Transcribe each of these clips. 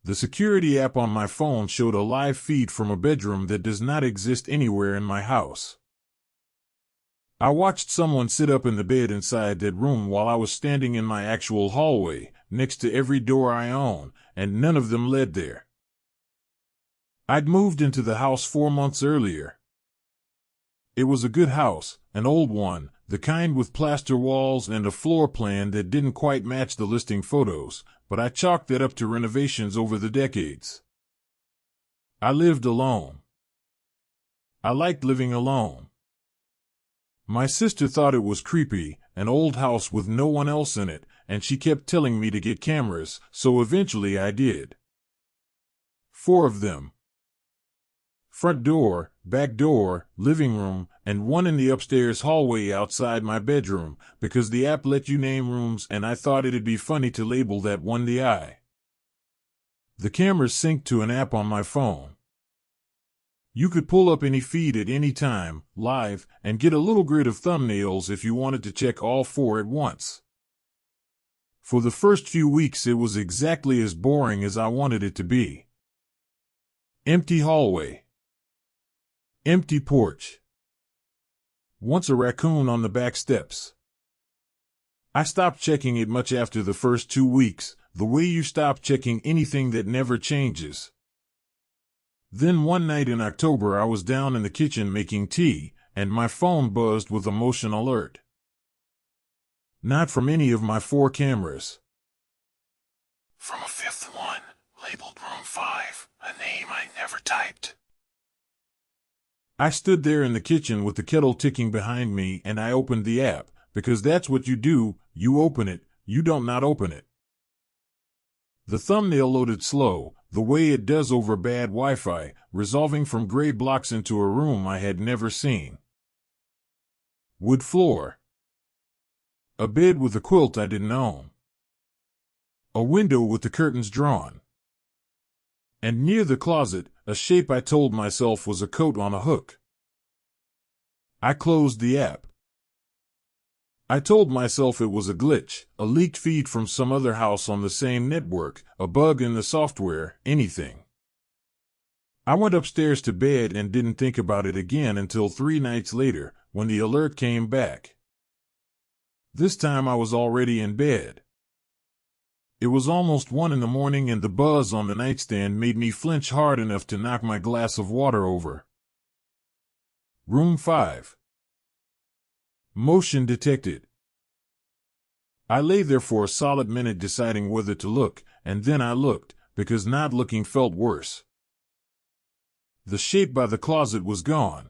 The security app on my phone showed a live feed from a bedroom that does not exist anywhere in my house. I watched someone sit up in the bed inside that room while I was standing in my actual hallway, next to every door I own, and none of them led there. I'd moved into the house 4 months earlier. It was a good house, an old one, the kind with plaster walls and a floor plan that didn't quite match the listing photos, but I chalked that up to renovations over the decades. I lived alone. I liked living alone. My sister thought it was creepy, an old house with no one else in it, and she kept telling me to get cameras, so eventually I did. 4 of them. Front door, back door, living room, and one in the upstairs hallway outside my bedroom, because the app let you name rooms and I thought it'd be funny to label that one the eye. The cameras synced to an app on my phone. You could pull up any feed at any time, live, and get a little grid of thumbnails if you wanted to check all 4 at once. For the first few weeks it was exactly as boring as I wanted it to be. Empty hallway. Empty porch. Once a raccoon on the back steps. I stopped checking it much after the first 2 weeks, the way you stop checking anything that never changes. Then one night in October I was down in the kitchen making tea, and my phone buzzed with a motion alert. Not from any of my 4 cameras. From a 5th one, labeled Room 5, a name I never typed. I stood there in the kitchen with the kettle ticking behind me and I opened the app, because that's what you do, you open it, you don't not open it. The thumbnail loaded slow, the way it does over bad Wi-Fi, resolving from gray blocks into a room I had never seen. Wood floor. A bed with a quilt I didn't own. A window with the curtains drawn. And near the closet, a shape I told myself was a coat on a hook. I closed the app. I told myself it was a glitch, a leaked feed from some other house on the same network, a bug in the software, anything. I went upstairs to bed and didn't think about it again until 3 nights later, when the alert came back. This time I was already in bed. It was almost 1 in the morning and the buzz on the nightstand made me flinch hard enough to knock my glass of water over. Room 5. Motion detected. I lay there for a solid minute deciding whether to look, and then I looked, because not looking felt worse. The shape by the closet was gone.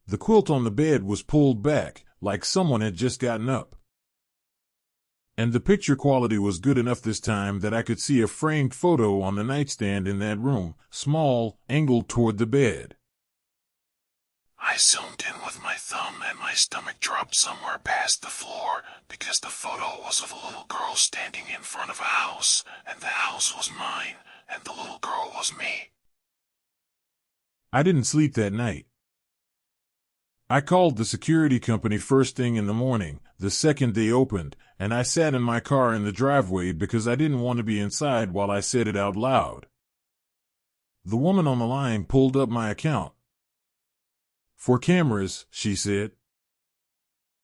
The quilt on the bed was pulled back, like someone had just gotten up. And the picture quality was good enough this time that I could see a framed photo on the nightstand in that room, small, angled toward the bed. I zoomed in with my thumb and my stomach dropped somewhere past the floor because the photo was of a little girl standing in front of a house, and the house was mine, and the little girl was me. I didn't sleep that night. I called the security company first thing in the morning, the second they opened, and I sat in my car in the driveway because I didn't want to be inside while I said it out loud. The woman on the line pulled up my account. 4 cameras, she said.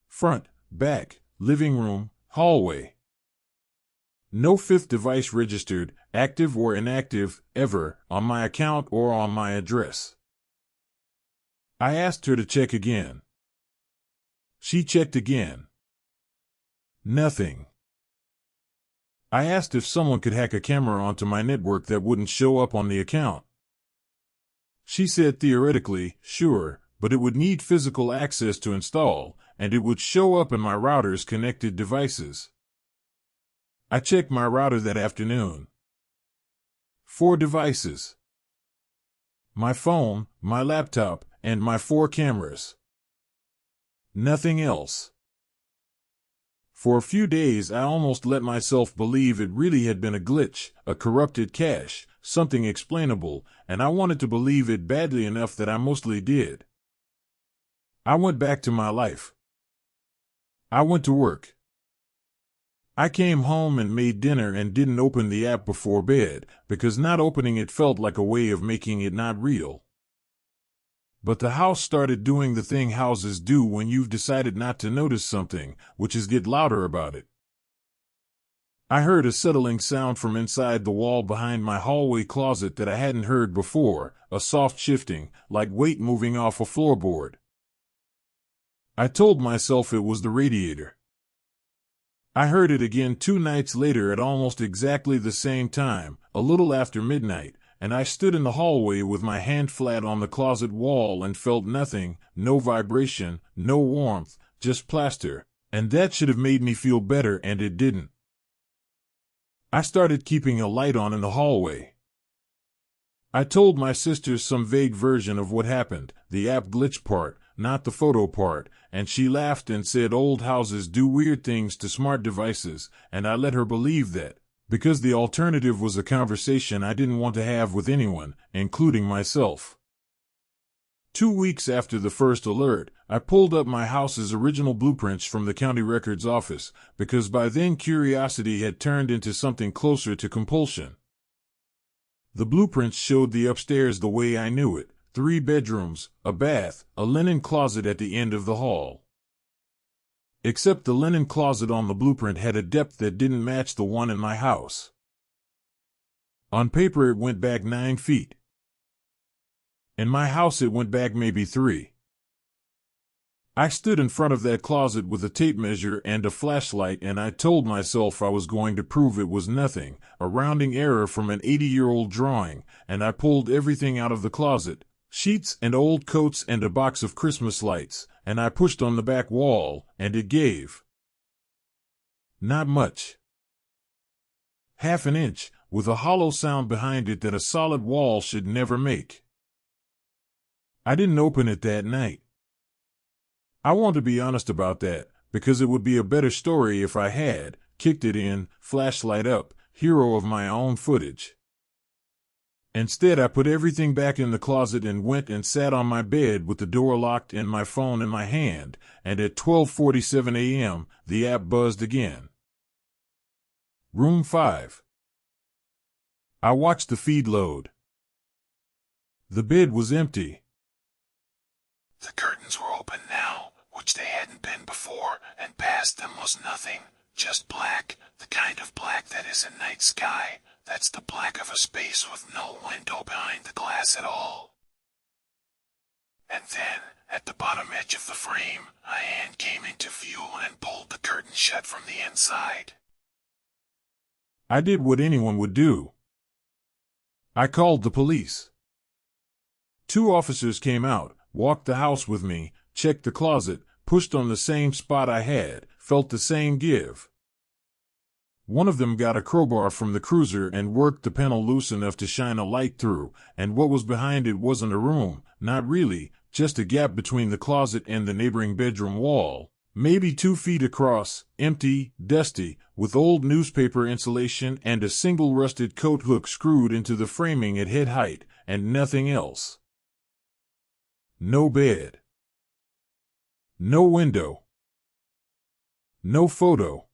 Front, back, living room, hallway. No 5th device registered, active or inactive, ever, on my account or on my address. I asked her to check again. She checked again. Nothing. I asked if someone could hack a camera onto my network that wouldn't show up on the account. She said theoretically, sure, but it would need physical access to install, and it would show up in my router's connected devices. I checked my router that afternoon. 4 devices. My phone, my laptop, and my 4 cameras. Nothing else. For a few days I almost let myself believe it really had been a glitch, a corrupted cache, something explainable, and I wanted to believe it badly enough that I mostly did. I went back to my life. I went to work. I came home and made dinner and didn't open the app before bed, because not opening it felt like a way of making it not real. But the house started doing the thing houses do when you've decided not to notice something, which is get louder about it. I heard a settling sound from inside the wall behind my hallway closet that I hadn't heard before, a soft shifting, like weight moving off a floorboard. I told myself it was the radiator. I heard it again 2 nights later at almost exactly the same time, a little after midnight, and I stood in the hallway with my hand flat on the closet wall and felt nothing, no vibration, no warmth, just plaster, and that should have made me feel better, and it didn't. I started keeping a light on in the hallway. I told my sisters some vague version of what happened, the app glitch part, not the photo part, and she laughed and said old houses do weird things to smart devices, and I let her believe that, because the alternative was a conversation I didn't want to have with anyone, including myself. 2 weeks after the first alert, I pulled up my house's original blueprints from the county records office, because by then curiosity had turned into something closer to compulsion. The blueprints showed the upstairs the way I knew it, 3 bedrooms, a bath, a linen closet at the end of the hall. Except the linen closet on the blueprint had a depth that didn't match the one in my house. On paper it went back 9 feet. In my house it went back maybe 3. I stood in front of that closet with a tape measure and a flashlight, and I told myself I was going to prove it was nothing, a rounding error from an 80-year-old drawing, and I pulled everything out of the closet, sheets and old coats and a box of Christmas lights, and I pushed on the back wall, and it gave. Not much. Half an inch, with a hollow sound behind it that a solid wall should never make. I didn't open it that night. I want to be honest about that, because it would be a better story if I had, kicked it in, flashlight up, hero of my own footage. Instead, I put everything back in the closet and went and sat on my bed with the door locked and my phone in my hand, and at 12:47 a.m., the app buzzed again. Room 5. I watched the feed load. The bed was empty. The curtains were open now, which they hadn't been before, and past them was nothing, just black, the kind of black that is a night sky. That's the black of a space with no window behind the glass at all. And then, at the bottom edge of the frame, a hand came into view and pulled the curtain shut from the inside. I did what anyone would do. I called the police. 2 officers came out, walked the house with me, checked the closet, pushed on the same spot I had, felt the same give. One of them got a crowbar from the cruiser and worked the panel loose enough to shine a light through, and what was behind it wasn't a room, not really, just a gap between the closet and the neighboring bedroom wall, maybe 2 feet across, empty, dusty, with old newspaper insulation and a single rusted coat hook screwed into the framing at head height, and nothing else. No bed. No window. No photo.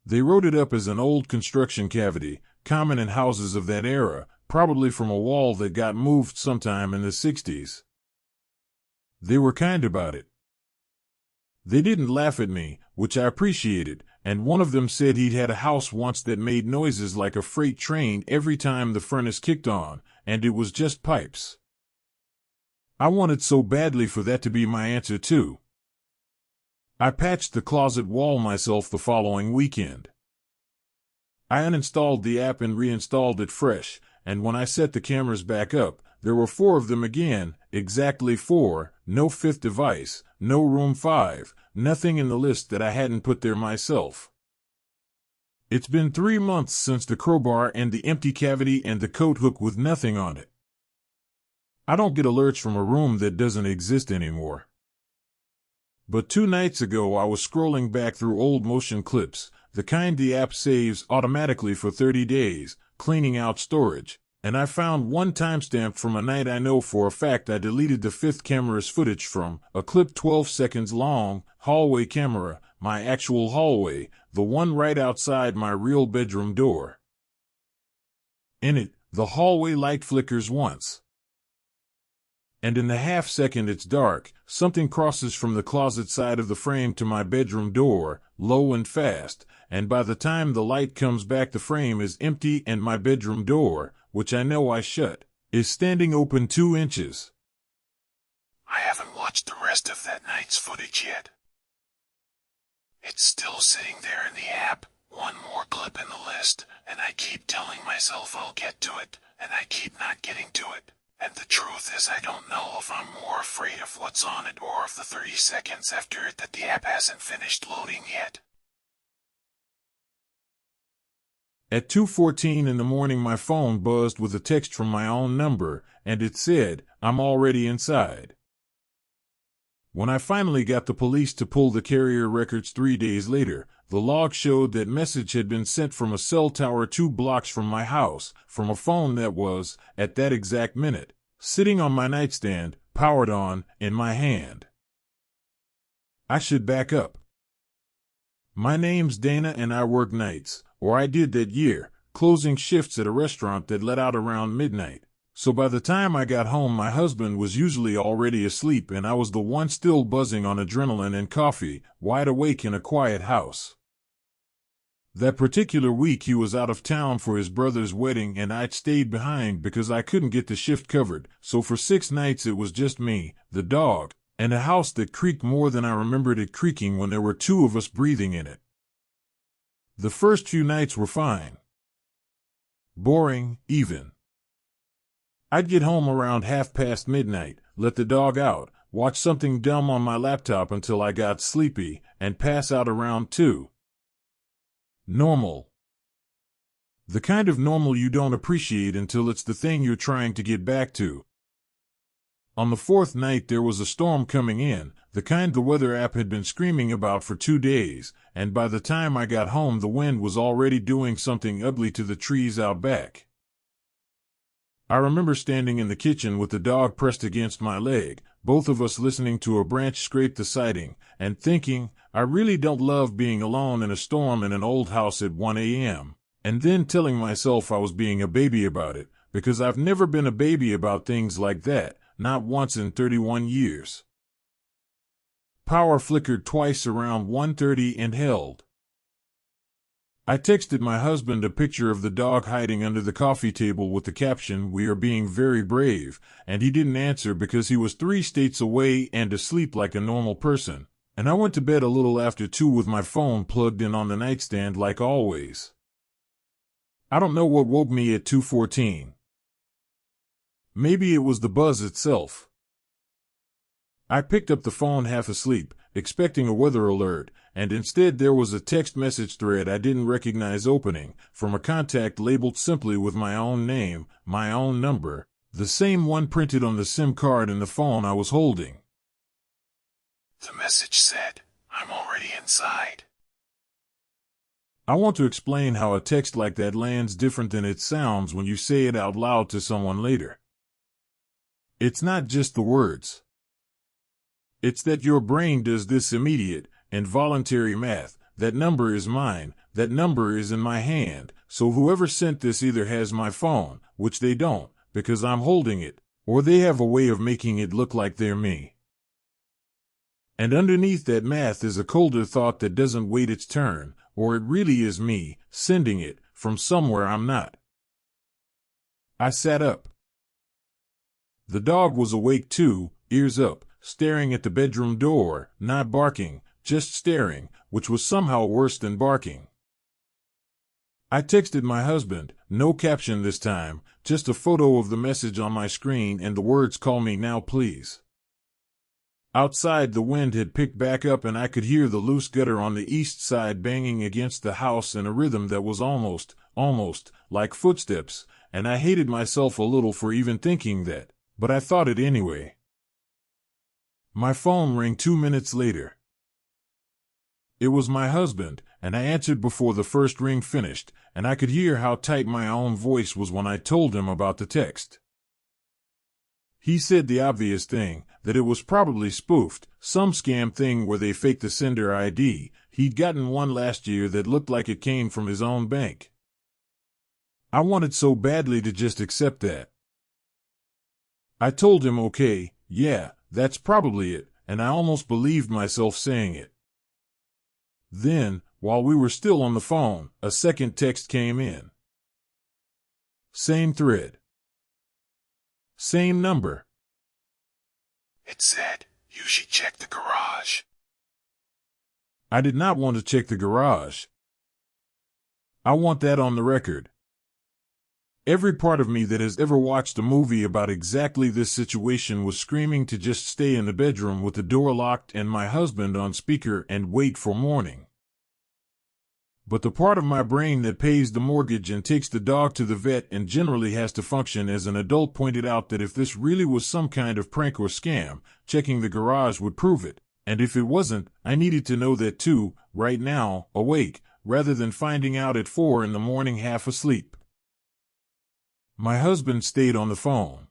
They wrote it up as an old construction cavity, common in houses of that era, probably from a wall that got moved sometime in the 60s. They were kind about it. They didn't laugh at me, which I appreciated, and one of them said he'd had a house once that made noises like a freight train every time the furnace kicked on, and it was just pipes. I wanted so badly for that to be my answer too. I patched the closet wall myself the following weekend. I uninstalled the app and reinstalled it fresh, and when I set the cameras back up, there were 4 of them again, exactly 4, no 5th device, no room 5, nothing in the list that I hadn't put there myself. It's been 3 months since the crowbar and the empty cavity and the coat hook with nothing on it. I don't get alerts from a room that doesn't exist anymore. But 2 nights ago I was scrolling back through old motion clips, the kind the app saves automatically for 30 days, cleaning out storage, and I found one timestamp from a night I know for a fact I deleted the 5th camera's footage from, a clip 12 seconds long, hallway camera, my actual hallway, the one right outside my real bedroom door. In it, the hallway light flickers once. And in the half second it's dark, something crosses from the closet side of the frame to my bedroom door, low and fast, and by the time the light comes back the frame is empty and my bedroom door, which I know I shut, is standing open 2 inches. I haven't watched the rest of that night's footage yet. It's still sitting there in the app, one more clip in the list, and I keep telling myself I'll get to it, and I keep not getting to it. And the truth is I don't know if I'm more afraid of what's on it or of the 30 seconds after it that the app hasn't finished loading yet. At 2:14 in the morning my phone buzzed with a text from my own number, and it said, "I'm already inside." When I finally got the police to pull the carrier records 3 days later, the log showed that message had been sent from a cell tower 2 blocks from my house, from a phone that was, at that exact minute, sitting on my nightstand, powered on, in my hand. I should back up. My name's Dana and I work nights, or I did that year, closing shifts at a restaurant that let out around midnight. So by the time I got home my husband was usually already asleep and I was the one still buzzing on adrenaline and coffee, wide awake in a quiet house. That particular week he was out of town for his brother's wedding and I'd stayed behind because I couldn't get the shift covered, so for 6 nights it was just me, the dog, and a house that creaked more than I remembered it creaking when there were 2 of us breathing in it. The first few nights were fine. Boring, even. I'd get home around midnight, let the dog out, watch something dumb on my laptop until I got sleepy, and pass out around 2. Normal. The kind of normal you don't appreciate until it's the thing you're trying to get back to. On the 4th night there was a storm coming in, the kind the weather app had been screaming about for 2 days, and by the time I got home the wind was already doing something ugly to the trees out back. I remember standing in the kitchen with the dog pressed against my leg, both of us listening to a branch scrape the siding, and thinking, I really don't love being alone in a storm in an old house at 1 a.m., and then telling myself I was being a baby about it, because I've never been a baby about things like that, not once in 31 years. Power flickered twice around 1:30 and held. I texted my husband a picture of the dog hiding under the coffee table with the caption, "We are being very brave," and he didn't answer because he was 3 states away and asleep like a normal person, and I went to bed a little after 2 with my phone plugged in on the nightstand like always. I don't know what woke me at 2:14. Maybe it was the buzz itself. I picked up the phone half asleep, expecting a weather alert, and instead there was a text message thread I didn't recognize opening, from a contact labeled simply with my own name, my own number, the same one printed on the SIM card in the phone I was holding. The message said, "I'm already inside." I want to explain how a text like that lands different than it sounds when you say it out loud to someone later. It's not just the words. It's that your brain does this immediate, involuntary math. That number is mine, that number is in my hand, so whoever sent this either has my phone, which they don't, because I'm holding it, or they have a way of making it look like they're me. And underneath that math is a colder thought that doesn't wait its turn, or it really is me, sending it, from somewhere I'm not. I sat up. The dog was awake too, ears up, staring at the bedroom door, not barking, just staring, which was somehow worse than barking. I texted my husband, no caption this time, just a photo of the message on my screen and the words, "Call me now please." Outside the wind had picked back up and I could hear the loose gutter on the east side banging against the house in a rhythm that was almost, like footsteps, and I hated myself a little for even thinking that, but I thought it anyway. My phone rang 2 minutes later. It was my husband, and I answered before the first ring finished, and I could hear how tight my own voice was when I told him about the text. He said the obvious thing, that it was probably spoofed, some scam thing where they faked the sender ID. He'd gotten one last year that looked like it came from his own bank. I wanted so badly to just accept that. I told him, okay, yeah, that's probably it, and I almost believed myself saying it. Then, while we were still on the phone, a second text came in. Same thread. Same number. It said, you should check the garage. I did not want to check the garage. I want that on the record. Every part of me that has ever watched a movie about exactly this situation was screaming to just stay in the bedroom with the door locked and my husband on speaker and wait for morning. But the part of my brain that pays the mortgage and takes the dog to the vet and generally has to function as an adult pointed out that if this really was some kind of prank or scam, checking the garage would prove it. And if it wasn't, I needed to know that too, right now, awake, rather than finding out at 4 in the morning half asleep. My husband stayed on the phone.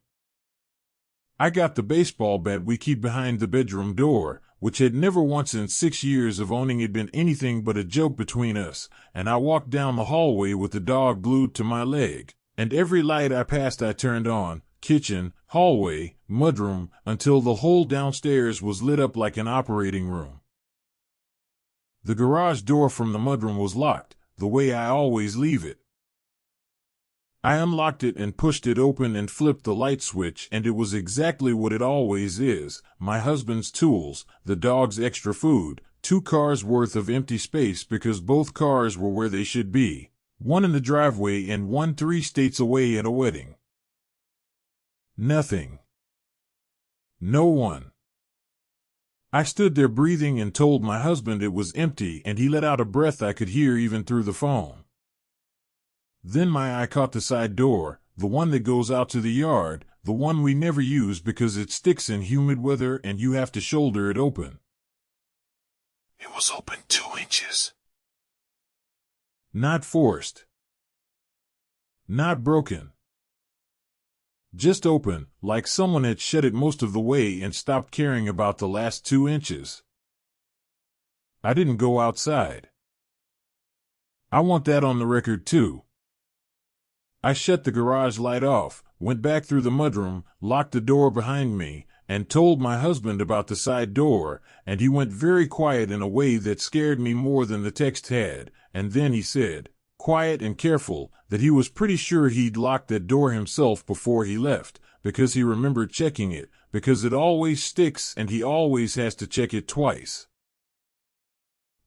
I got the baseball bat we keep behind the bedroom door, which had never once in 6 years of owning it been anything but a joke between us, and I walked down the hallway with the dog glued to my leg, and every light I passed I turned on, kitchen, hallway, mudroom, until the whole downstairs was lit up like an operating room. The garage door from the mudroom was locked, the way I always leave it. I unlocked it and pushed it open and flipped the light switch, and it was exactly what it always is: my husband's tools, the dog's extra food, 2 cars worth of empty space because both cars were where they should be, one in the driveway and one 3 states away at a wedding. Nothing. No one. I stood there breathing and told my husband it was empty, and he let out a breath I could hear even through the phone. Then my eye caught the side door, the one that goes out to the yard, the one we never use because it sticks in humid weather and you have to shoulder it open. It was open 2 inches. Not forced. Not broken. Just open, like someone had shut it most of the way and stopped caring about the last 2 inches. I didn't go outside. I want that on the record too. I shut the garage light off, went back through the mudroom, locked the door behind me, and told my husband about the side door, and he went very quiet in a way that scared me more than the text had, and then he said, quiet and careful, that he was pretty sure he'd locked that door himself before he left, because he remembered checking it, because it always sticks and he always has to check it twice.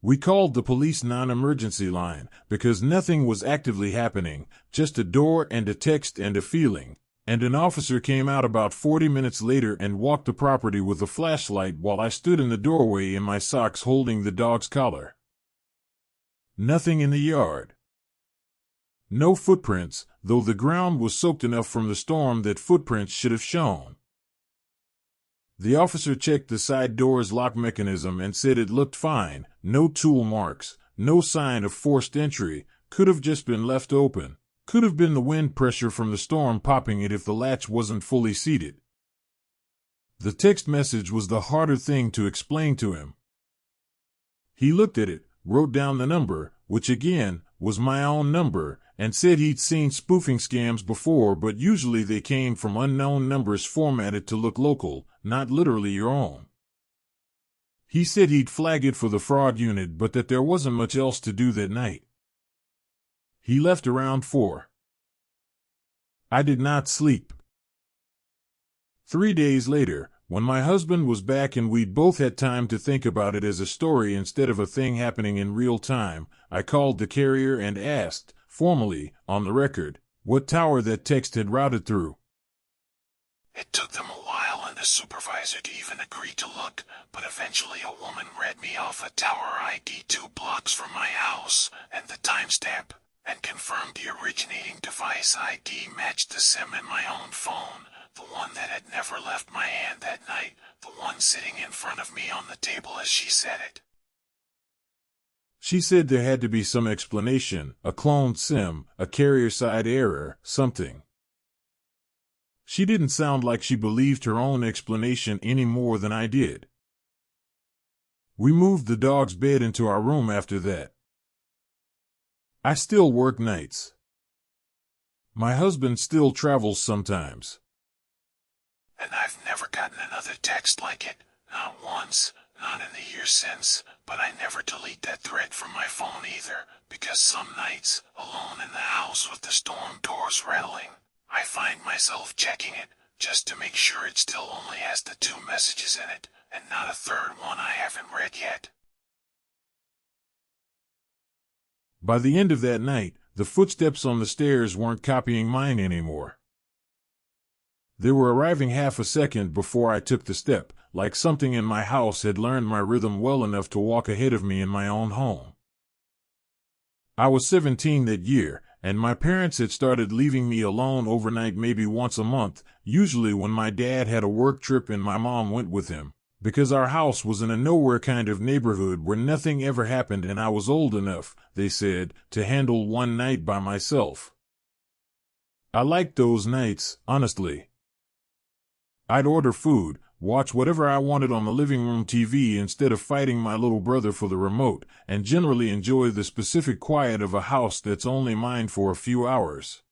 We called the police non-emergency line because nothing was actively happening, just a door and a text and a feeling, and an officer came out about 40 minutes later and walked the property with a flashlight while I stood in the doorway in my socks holding the dog's collar. Nothing in the yard. No footprints, though the ground was soaked enough from the storm that footprints should have shown. The officer checked the side door's lock mechanism and said it looked fine, no tool marks, no sign of forced entry, could have just been left open, could have been the wind pressure from the storm popping it if the latch wasn't fully seated. The text message was the harder thing to explain to him. He looked at it, wrote down the number, which again was my own number, and said he'd seen spoofing scams before, but usually they came from unknown numbers formatted to look local, not literally your own. He said he'd flag it for the fraud unit, but that there wasn't much else to do that night. He left around 4. I did not sleep. 3 days later, when my husband was back and we'd both had time to think about it as a story instead of a thing happening in real time, I called the carrier and asked, formally, on the record, what tower that text had routed through. It took them a while and the supervisor to even agree to look, but eventually a woman read me off a tower ID 2 blocks from my house and the timestamp, and confirmed the originating device ID matched the SIM in my own phone, the one that had never left my hand that night, the one sitting in front of me on the table as she said it. She said there had to be some explanation, a cloned SIM, a carrier-side error, something. She didn't sound like she believed her own explanation any more than I did. We moved the dog's bed into our room after that. I still work nights. My husband still travels sometimes. And I've never gotten another text like it. Not once, not in the years since, but I never delete that thread from my phone either, because some nights, alone in the house with the storm doors rattling, I find myself checking it, just to make sure it still only has the 2 messages in it, and not a third one I haven't read yet. By the end of that night, the footsteps on the stairs weren't copying mine anymore. They were arriving half a second before I took the step, like something in my house had learned my rhythm well enough to walk ahead of me in my own home. I was 17 that year, and my parents had started leaving me alone overnight maybe once a month, usually when my dad had a work trip and my mom went with him, because our house was in a nowhere kind of neighborhood where nothing ever happened and I was old enough, they said, to handle one night by myself. I liked those nights, honestly. I'd order food, watch whatever I wanted on the living room TV instead of fighting my little brother for the remote, and generally enjoy the specific quiet of a house that's only mine for a few hours.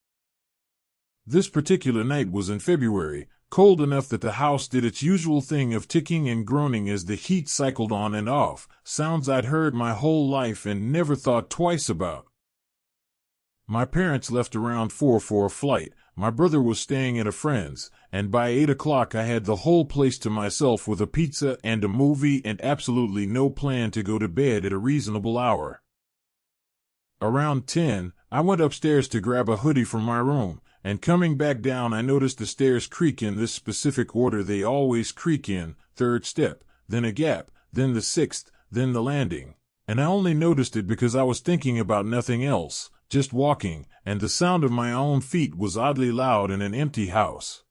This particular night was in February, cold enough that the house did its usual thing of ticking and groaning as the heat cycled on and off, sounds I'd heard my whole life and never thought twice about. My parents left around 4 for a flight, my brother was staying at a friend's, and by 8 o'clock I had the whole place to myself with a pizza and a movie and absolutely no plan to go to bed at a reasonable hour. Around 10, I went upstairs to grab a hoodie from my room, and coming back down I noticed the stairs creak in this specific order they always creak in: 3rd step, then a gap, then the 6th, then the landing. And I only noticed it because I was thinking about nothing else, just walking, and the sound of my own feet was oddly loud in an empty house.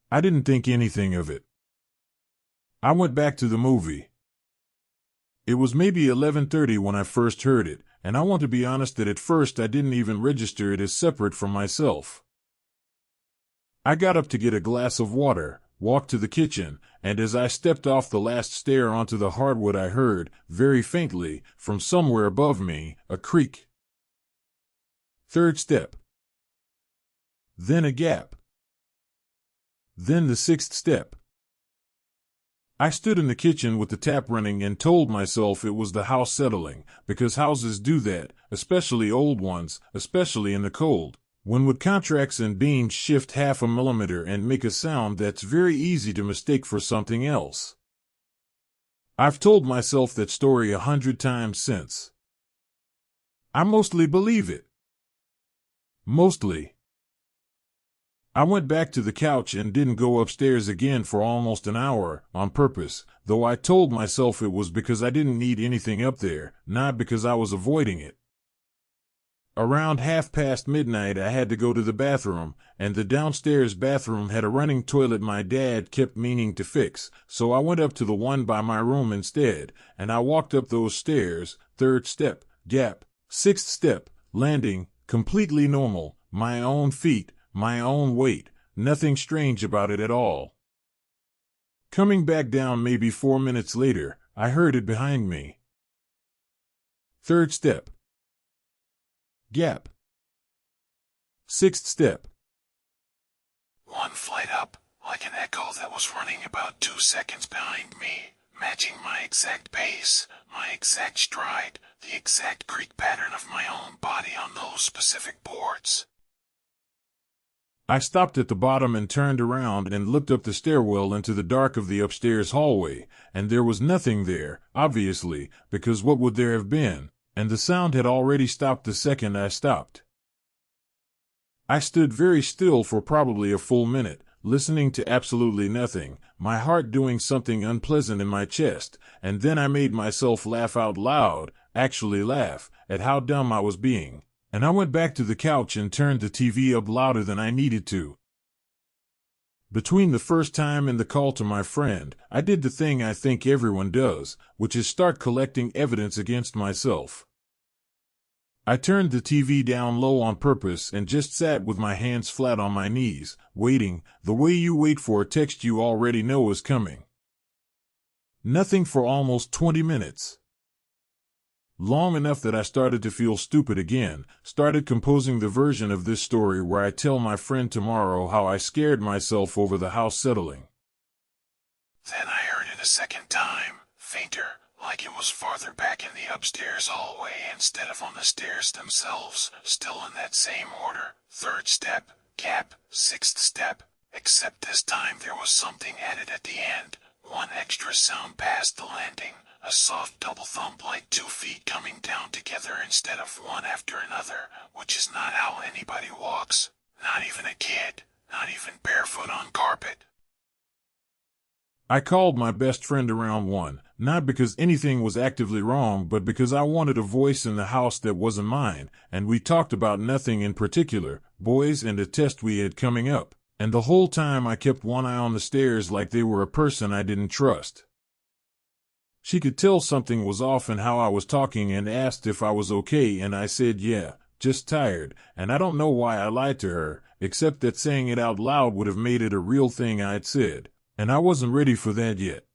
I didn't think anything of it. I went back to the movie. It was maybe 11:30 when I first heard it, and I want to be honest that at first I didn't even register it as separate from myself. I got up to get a glass of water, walked to the kitchen, and as I stepped off the last stair onto the hardwood I heard, very faintly, from somewhere above me, a creak. 3rd step. Then a gap. Then the 6th step. I stood in the kitchen with the tap running and told myself it was the house settling, because houses do that, especially old ones, especially in the cold, when wood contracts and beams shift half a millimeter and make a sound that's very easy to mistake for something else. I've told myself that story 100 times since. I mostly believe it. Mostly. I went back to the couch and didn't go upstairs again for almost an hour, on purpose, though I told myself it was because I didn't need anything up there, not because I was avoiding it. Around midnight I had to go to the bathroom, and the downstairs bathroom had a running toilet my dad kept meaning to fix, so I went up to the one by my room instead, and I walked up those stairs, 3rd step, gap, 6th step, landing, completely normal, my own feet, my own weight, nothing strange about it at all. Coming back down maybe 4 minutes later, I heard it behind me. 3rd step. Gap. 6th step. One flight up, like an echo that was running about 2 seconds behind me, matching my exact pace, my exact stride, the exact creak pattern of my own body on those specific boards. I stopped at the bottom and turned around and looked up the stairwell into the dark of the upstairs hallway, and there was nothing there, obviously, because what would there have been? And the sound had already stopped the second I stopped. I stood very still for probably a full minute, listening to absolutely nothing, my heart doing something unpleasant in my chest, and then I made myself laugh out loud, actually laugh, at how dumb I was being. And I went back to the couch and turned the TV up louder than I needed to. Between the first time and the call to my friend, I did the thing I think everyone does, which is start collecting evidence against myself. I turned the TV down low on purpose and just sat with my hands flat on my knees, waiting, the way you wait for a text you already know is coming. Nothing for almost 20 minutes. Long enough that I started to feel stupid again, started composing the version of this story where I tell my friend tomorrow how I scared myself over the house settling. Then I heard it a second time, fainter, like it was farther back in the upstairs hallway instead of on the stairs themselves, still in that same order. Third step, gap, sixth step, except this time there was something added at the end. One extra sound past the landing, a soft double thump like 2 feet coming down together instead of one after another, which is not how anybody walks, not even a kid, not even barefoot on carpet. I called my best friend around 1, not because anything was actively wrong, but because I wanted a voice in the house that wasn't mine, and we talked about nothing in particular, boys and a test we had coming up, and the whole time I kept one eye on the stairs like they were a person I didn't trust. She could tell something was off in how I was talking and asked if I was okay, and I said yeah, just tired, and I don't know why I lied to her, except that saying it out loud would have made it a real thing I'd said. And I wasn't ready for that yet.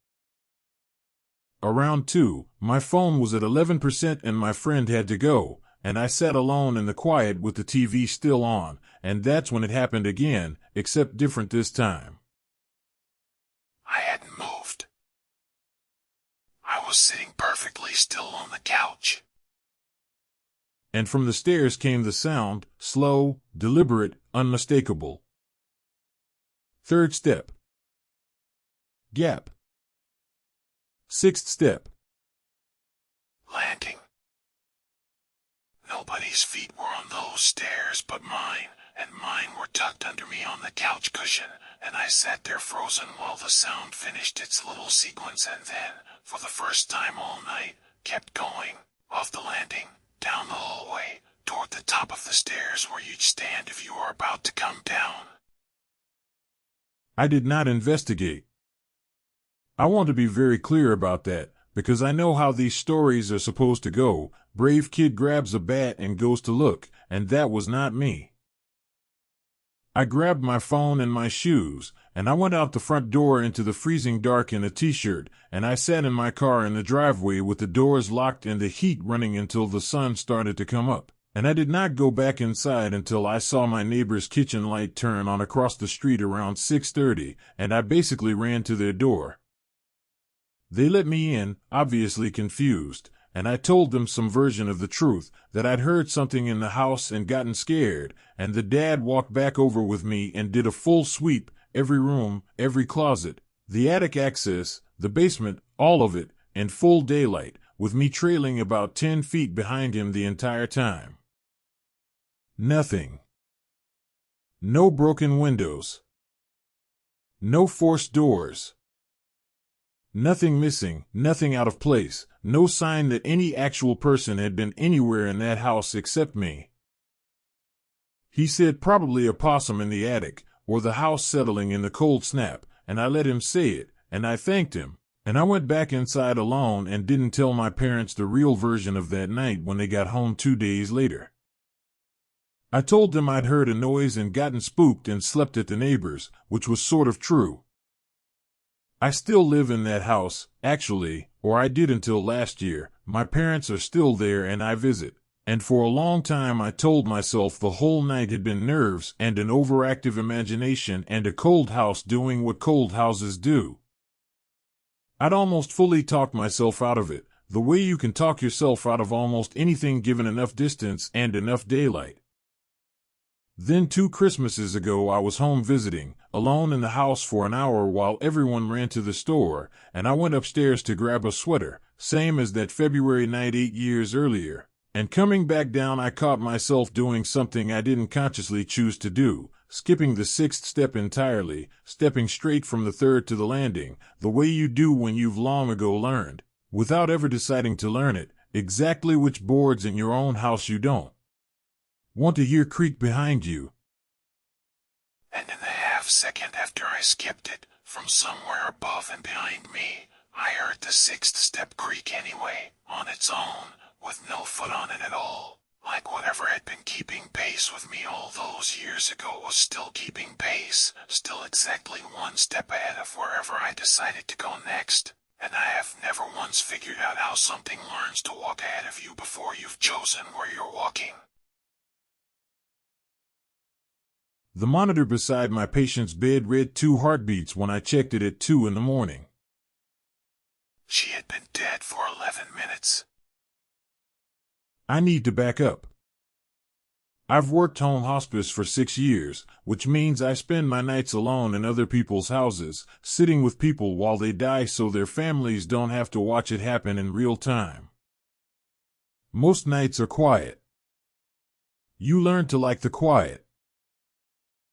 Around 2, my phone was at 11% and my friend had to go, and I sat alone in the quiet with the TV still on, and that's when it happened again, except different this time. I hadn't moved. I was sitting perfectly still on the couch. And from the stairs came the sound, slow, deliberate, unmistakable. Third step. Gap. Sixth step. Landing. Nobody's feet were on those stairs but mine, and mine were tucked under me on the couch cushion, and I sat there frozen while the sound finished its little sequence and then, for the first time all night, kept going, off the landing, down the hallway, toward the top of the stairs where you'd stand if you were about to come down. I did not investigate. I want to be very clear about that, because I know how these stories are supposed to go. Brave kid grabs a bat and goes to look, and that was not me. I grabbed my phone and my shoes, and I went out the front door into the freezing dark in a t-shirt, and I sat in my car in the driveway with the doors locked and the heat running until the sun started to come up. And I did not go back inside until I saw my neighbor's kitchen light turn on across the street around 6:30, and I basically ran to their door. They let me in, obviously confused, and I told them some version of the truth, that I'd heard something in the house and gotten scared, and the dad walked back over with me and did a full sweep, every room, every closet, the attic access, the basement, all of it, in full daylight, with me trailing about 10 feet behind him the entire time. Nothing. No broken windows. No forced doors. Nothing missing, nothing out of place, no sign that any actual person had been anywhere in that house except me. He said probably a possum in the attic, or the house settling in the cold snap, and I let him say it, and I thanked him, and I went back inside alone and didn't tell my parents the real version of that night when they got home 2 days later. I told them I'd heard a noise and gotten spooked and slept at the neighbor's, which was sort of true. I still live in that house, actually, or I did until last year. My parents are still there and I visit. And for a long time I told myself the whole night had been nerves and an overactive imagination and a cold house doing what cold houses do. I'd almost fully talked myself out of it, the way you can talk yourself out of almost anything given enough distance and enough daylight. Then 2 Christmases ago I was home visiting, alone in the house for an hour while everyone ran to the store, and I went upstairs to grab a sweater, same as that February night 8 years earlier. And coming back down I caught myself doing something I didn't consciously choose to do, skipping the 6th step entirely, stepping straight from the 3rd to the landing, the way you do when you've long ago learned, without ever deciding to learn it, exactly which boards in your own house you don't want to hear creak behind you. And in the half-second after I skipped it, from somewhere above and behind me, I heard the 6th step creak anyway, on its own, with no foot on it at all, like whatever had been keeping pace with me all those years ago was still keeping pace, still exactly 1 step ahead of wherever I decided to go next. and I have never once figured out how something learns to walk ahead of you before you've chosen where you're walking. The monitor beside my patient's bed read 2 heartbeats when I checked it at 2 in the morning. She had been dead for 11 minutes. I need to back up. I've worked home hospice for 6 years, which means I spend my nights alone in other people's houses, sitting with people while they die so their families don't have to watch it happen in real time. Most nights are quiet. You learn to like the quiet.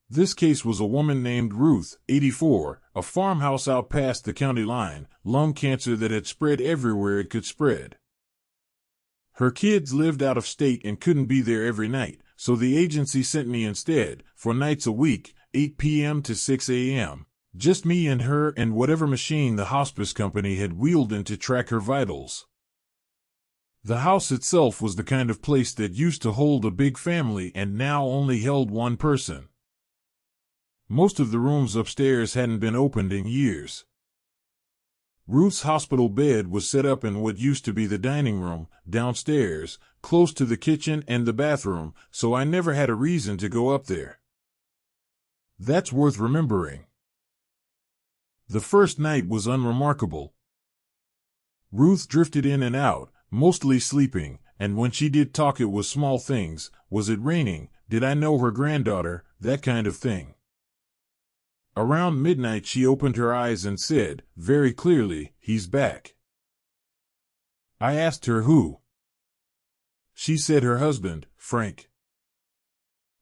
This case was a woman named Ruth, 84, a farmhouse out past the county line, lung cancer that had spread everywhere it could spread. Her kids lived out of state and couldn't be there every night, so the agency sent me instead, for nights a week, 8 p.m. to 6 a.m., just me and her and whatever machine the hospice company had wheeled in to track her vitals. The house itself was the kind of place that used to hold a big family and now only held one person. Most of the rooms upstairs hadn't been opened in years. Ruth's hospital bed was set up in what used to be the dining room, downstairs, close to the kitchen and the bathroom, so I never had a reason to go up there. That's worth remembering. The first night was unremarkable. Ruth drifted in and out, mostly sleeping, and when she did talk it was small things, was it raining, did I know her granddaughter, that kind of thing. Around midnight she opened her eyes and said, very clearly, he's back. I asked her who. She said her husband, Frank.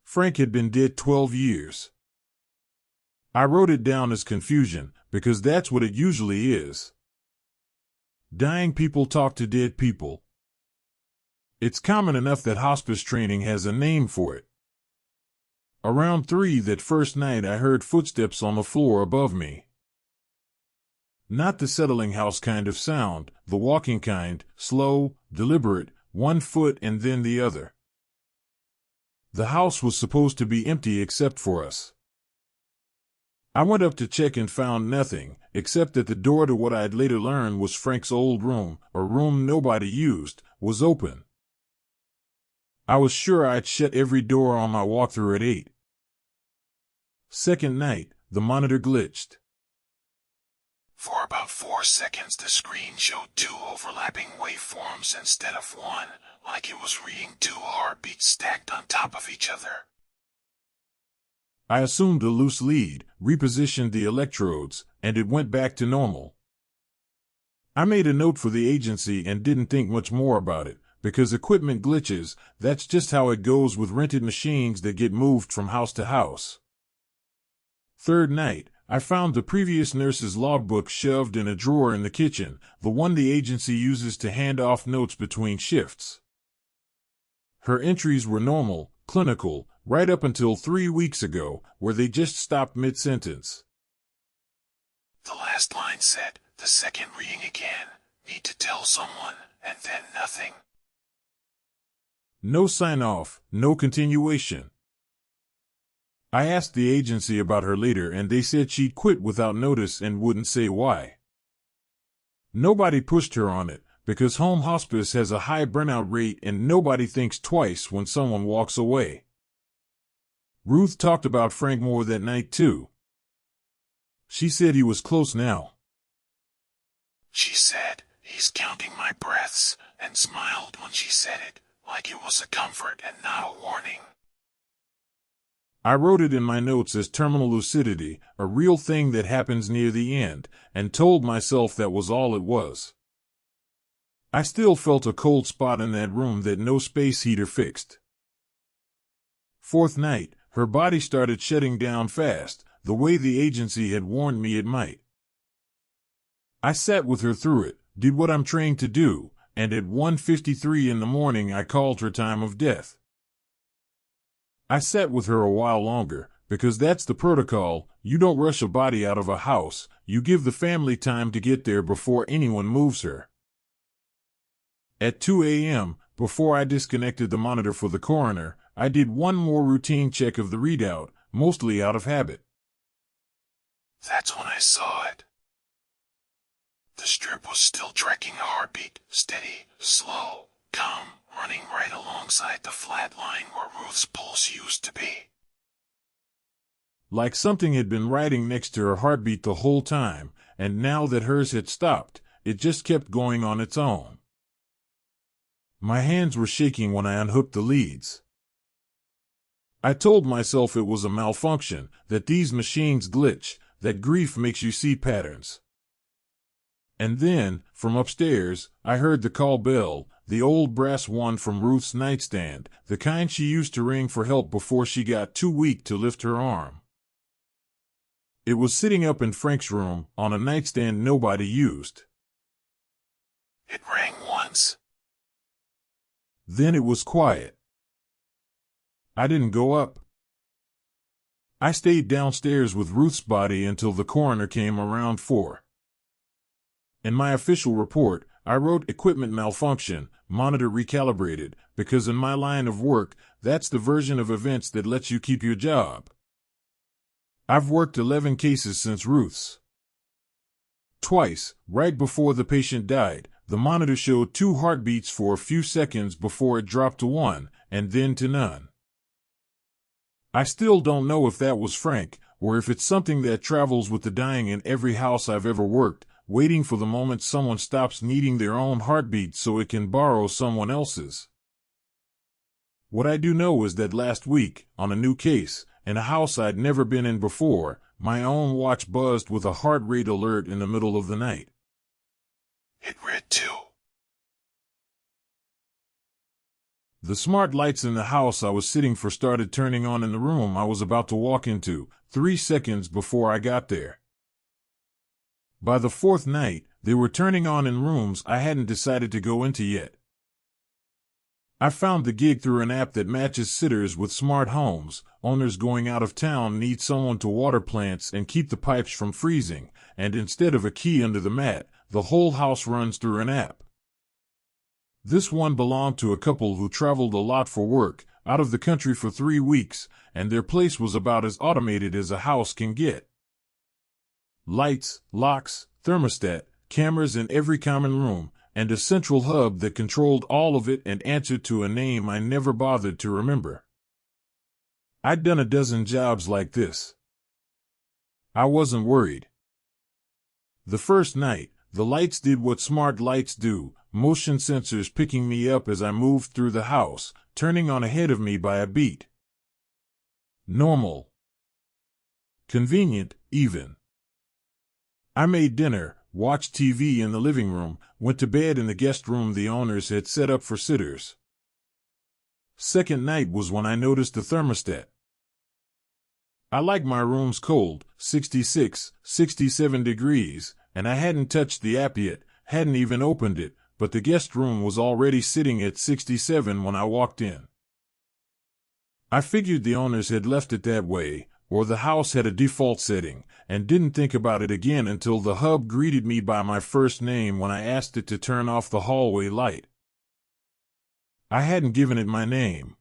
Frank had been dead 12 years. I wrote it down as confusion, because that's what it usually is. Dying people talk to dead people. It's common enough that hospice training has a name for it. Around 3 that first night I heard footsteps on the floor above me. Not the settling house kind of sound, the walking kind, slow, deliberate, one foot and then the other. The house was supposed to be empty except for us. I went up to check and found nothing, except that the door to what I'd later learn was Frank's old room, a room nobody used, was open. I was sure I'd shut every door on my walkthrough at 8. Second night, the monitor glitched. For about 4 seconds the screen showed 2 overlapping waveforms instead of 1, like it was reading 2 heartbeats stacked on top of each other. I assumed a loose lead, repositioned the electrodes, and it went back to normal. I made a note for the agency and didn't think much more about it, because equipment glitches, that's just how it goes with rented machines that get moved from house to house. Third night, I found the previous nurse's logbook shoved in a drawer in the kitchen, the one the agency uses to hand off notes between shifts. Her entries were normal, clinical, right up until 3 weeks ago, where they just stopped mid-sentence. The last line said, the second reading again, need to tell someone, and then nothing. No sign-off, no continuation. I asked the agency about her later and they said she'd quit without notice and wouldn't say why. Nobody pushed her on it, because home hospice has a high burnout rate and nobody thinks twice when someone walks away. Ruth talked about Frank more that night too. She said he was close now. She said, he's counting my breaths, and smiled when she said it, like it was a comfort and not a warning. I wrote it in my notes as terminal lucidity, a real thing that happens near the end, and told myself that was all it was. I still felt a cold spot in that room that no space heater fixed. Fourth night, her body started shutting down fast, the way the agency had warned me it might. I sat with her through it, did what I'm trained to do, and at 1:53 in the morning I called her time of death. I sat with her a while longer, because that's the protocol. You don't rush a body out of a house, you give the family time to get there before anyone moves her. At 2 a.m., before I disconnected the monitor for the coroner, I did one more routine check of the readout, mostly out of habit. That's when I saw it. The The strip was still tracking the heartbeat, steady, slow, calm, running right alongside the flat line where Ruth's pulse used to be. Like something had been riding next to her heartbeat the whole time, and now that hers had stopped, it just kept going on its own. My hands were shaking when I unhooked the leads. I told myself it was a malfunction, that these machines glitch, that grief makes you see patterns. And then, from upstairs, I heard the call bell, the old brass one from Ruth's nightstand, the kind she used to ring for help before she got too weak to lift her arm. It was sitting up in Frank's room, on a nightstand nobody used. It rang once. Then it was quiet. I didn't go up. I stayed downstairs with Ruth's body until the coroner came around 4. In my official report, I wrote equipment malfunction, monitor recalibrated, because in my line of work, that's the version of events that lets you keep your job. I've worked 11 cases since Ruth's. Twice, right before the patient died, the monitor showed 2 heartbeats for a few seconds before it dropped to 1, and then to none. I still don't know if that was Frank, or if it's something that travels with the dying in every house I've ever worked, waiting for the moment someone stops needing their own heartbeat so it can borrow someone else's. What I do know is that last week, on a new case, in a house I'd never been in before, my own watch buzzed with a heart rate alert in the middle of the night. It read 2. The smart lights in the house I was sitting for started turning on in the room I was about to walk into, 3 seconds before I got there. By the 4th night, they were turning on in rooms I hadn't decided to go into yet. I found the gig through an app that matches sitters with smart homes. Owners going out of town need someone to water plants and keep the pipes from freezing, and instead of a key under the mat, the whole house runs through an app. This one belonged to a couple who traveled a lot for work, out of the country for 3 weeks, and their place was about as automated as a house can get. Lights, locks, thermostat, cameras in every common room, and a central hub that controlled all of it and answered to a name I never bothered to remember. I'd done a dozen jobs like this. I wasn't worried. The first night, the lights did what smart lights do, motion sensors picking me up as I moved through the house, turning on ahead of me by a beat. Normal. Convenient, even. I made dinner, watched TV in the living room, went to bed in the guest room the owners had set up for sitters. Second night was when I noticed the thermostat. I like my rooms cold, 66, 67 degrees, and I hadn't touched the app yet, hadn't even opened it, but the guest room was already sitting at 67 when I walked in. I figured the owners had left it that way, or the house had a default setting, and didn't think about it again until the hub greeted me by my first name when I asked it to turn off the hallway light. I hadn't given it my name.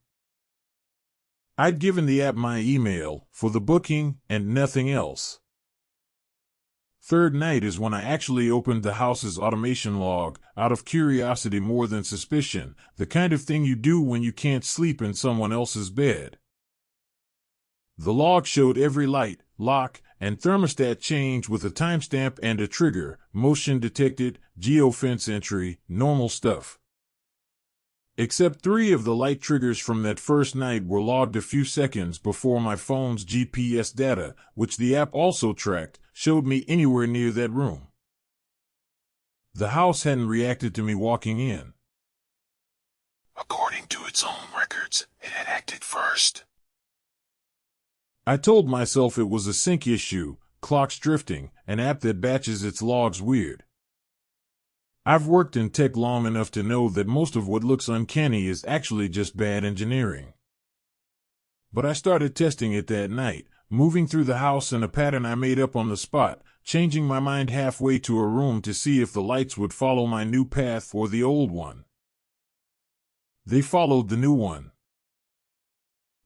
I'd given the app my email, for the booking, and nothing else. Third night is when I actually opened the house's automation log, out of curiosity more than suspicion, the kind of thing you do when you can't sleep in someone else's bed. The log showed every light, lock, and thermostat change with a timestamp and a trigger, motion detected, geofence entry, normal stuff. Except 3 of the light triggers from that first night were logged a few seconds before my phone's GPS data, which the app also tracked, showed me anywhere near that room. The house hadn't reacted to me walking in. According to its own records, it had acted first. I told myself it was a sync issue, clocks drifting, an app that batches its logs weird. I've worked in tech long enough to know that most of what looks uncanny is actually just bad engineering. But I started testing it that night, moving through the house in a pattern I made up on the spot, changing my mind halfway to a room to see if the lights would follow my new path or the old one. They followed the new one.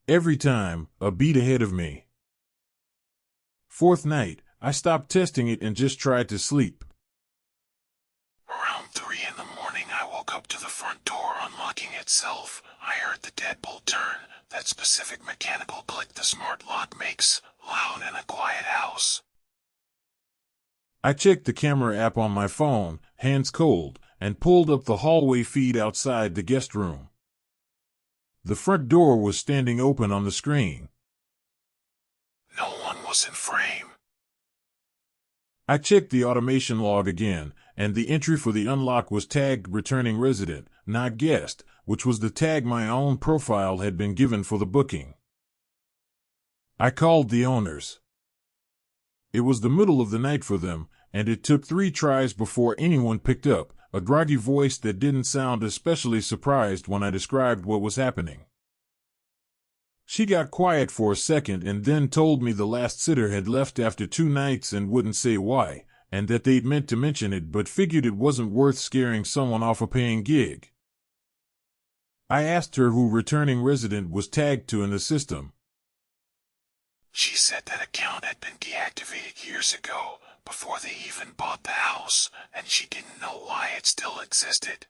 Every time, a beat ahead of me. Fourth night, I stopped testing it and just tried to sleep. up to the front door unlocking itself. I heard the deadbolt turn. That specific mechanical click the smart lock makes, loud in a quiet house. I checked the camera app on my phone, hands cold, and pulled up the hallway feed outside the guest room. The front door was standing open on the screen. No one was in frame. I checked the automation log again, and the entry for the unlock was tagged returning resident, not guest, which was the tag my own profile had been given for the booking. I called the owners. It was the middle of the night for them, and it took 3 tries before anyone picked up, a groggy voice that didn't sound especially surprised when I described what was happening. She got quiet for a second and then told me the last sitter had left after 2 nights and wouldn't say why, and that they'd meant to mention it but figured it wasn't worth scaring someone off a paying gig. I asked her who returning resident was tagged to in the system. She said that account had been deactivated years ago, before they even bought the house, and she didn't know why it still existed.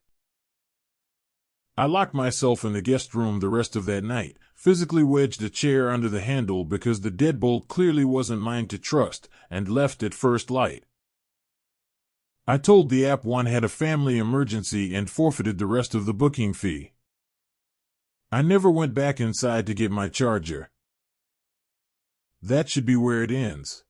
I locked myself in the guest room the rest of that night, physically wedged a chair under the handle because the deadbolt clearly wasn't mine to trust, and left at first light. I told the app one had a family emergency and forfeited the rest of the booking fee. I never went back inside to get my charger. That should be where it ends.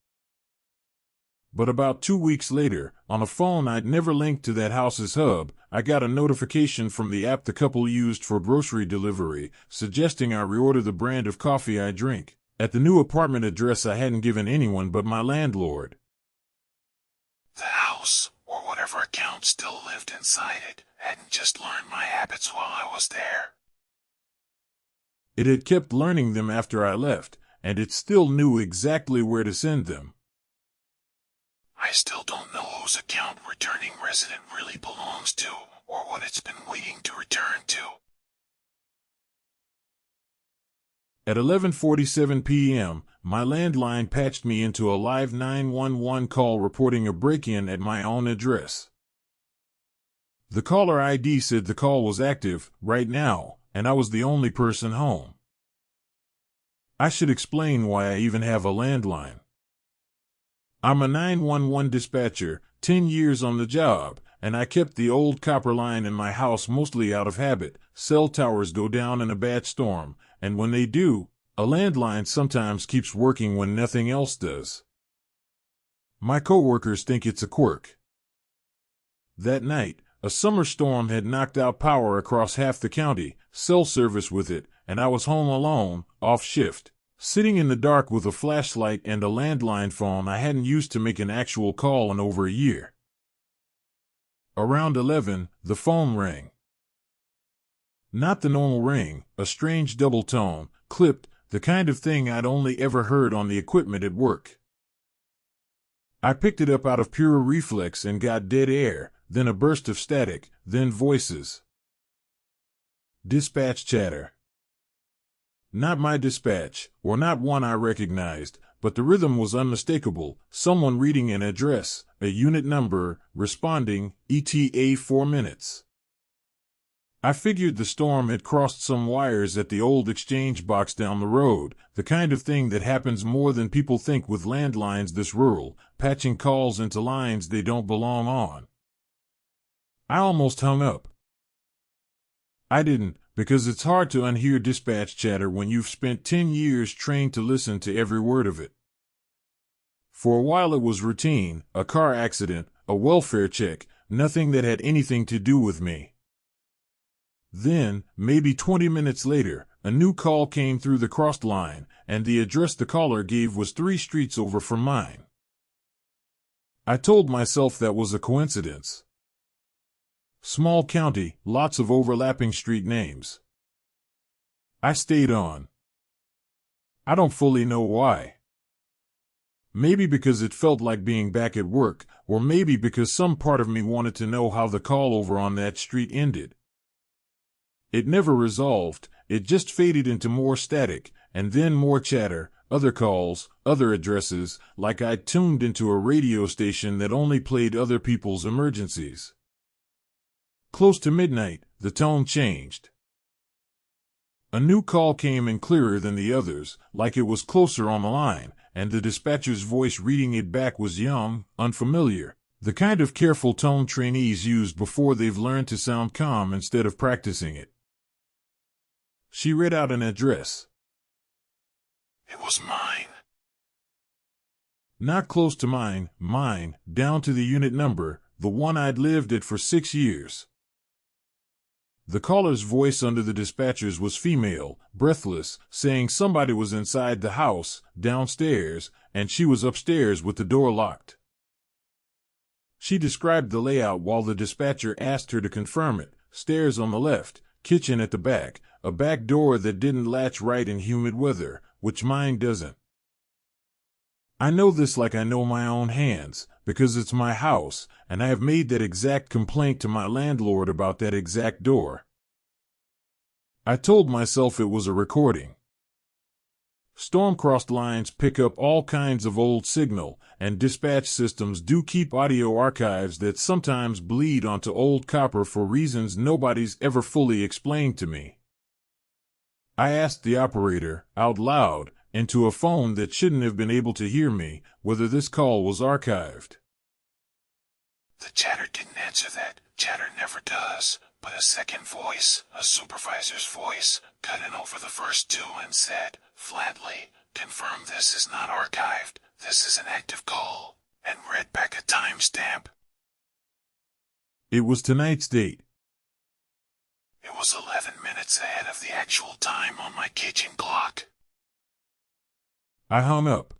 But about 2 weeks later, on a phone I'd never linked to that house's hub, I got a notification from the app the couple used for grocery delivery, suggesting I reorder the brand of coffee I drink, at the new apartment address I hadn't given anyone but my landlord. The house, or whatever account still lived inside it, hadn't just learned my habits while I was there. It had kept learning them after I left, and it still knew exactly where to send them. I still don't know whose account returning resident really belongs to, or what it's been waiting to return to. At 11:47 p.m., my landline patched me into a live 911 call reporting a break-in at my own address. The caller ID said the call was active, right now, and I was the only person home. I should explain why I even have a landline. I'm a 911 dispatcher, 10 years on the job, and I kept the old copper line in my house mostly out of habit. Cell towers go down in a bad storm, and when they do, a landline sometimes keeps working when nothing else does. My coworkers think it's a quirk. That night, a summer storm had knocked out power across half the county, cell service with it, and I was home alone, off shift. Sitting in the dark with a flashlight and a landline phone I hadn't used to make an actual call in over a year. Around 11, the phone rang. Not the normal ring, a strange double tone, clipped, the kind of thing I'd only ever heard on the equipment at work. I picked it up out of pure reflex and got dead air, then a burst of static, then voices. Dispatch chatter. Not my dispatch, or not one I recognized, but the rhythm was unmistakable, someone reading an address, a unit number, responding, ETA 4 minutes. I figured the storm had crossed some wires at the old exchange box down the road, the kind of thing that happens more than people think with landlines this rural, patching calls into lines they don't belong on. I almost hung up. I didn't, because it's hard to unhear dispatch chatter when you've spent 10 years trained to listen to every word of it. For a while it was routine, a car accident, a welfare check, nothing that had anything to do with me. Then, maybe 20 minutes later, a new call came through the crossed line, and the address the caller gave was 3 streets over from mine. I told myself that was a coincidence. Small county, lots of overlapping street names. I stayed on. I don't fully know why. Maybe because it felt like being back at work, or maybe because some part of me wanted to know how the call over on that street ended. It never resolved, it just faded into more static, and then more chatter, other calls, other addresses, like I'd tuned into a radio station that only played other people's emergencies. Close to midnight, the tone changed. A new call came in clearer than the others, like it was closer on the line, and the dispatcher's voice reading it back was young, unfamiliar, the kind of careful tone trainees use before they've learned to sound calm instead of practicing it. She read out an address. It was mine. Not close to mine, down to the unit number, the one I'd lived at for 6 years. The caller's voice under the dispatcher's was female, breathless, saying somebody was inside the house, downstairs, and she was upstairs with the door locked. She described the layout while the dispatcher asked her to confirm it: stairs on the left, kitchen at the back, a back door that didn't latch right in humid weather, which mine doesn't. I know this like I know my own hands, because it's my house, and I have made that exact complaint to my landlord about that exact door. I told myself it was a recording. Storm-crossed lines pick up all kinds of old signal, and dispatch systems do keep audio archives that sometimes bleed onto old copper for reasons nobody's ever fully explained to me. I asked the operator, out loud, into a phone that shouldn't have been able to hear me, whether this call was archived. The chatter didn't answer that. Chatter never does. But a second voice, a supervisor's voice, cut in over the first two and said, flatly, confirm this is not archived, this is an active call, and read back a timestamp. It was tonight's date. It was 11 minutes ahead of the actual time on my kitchen clock. I hung up.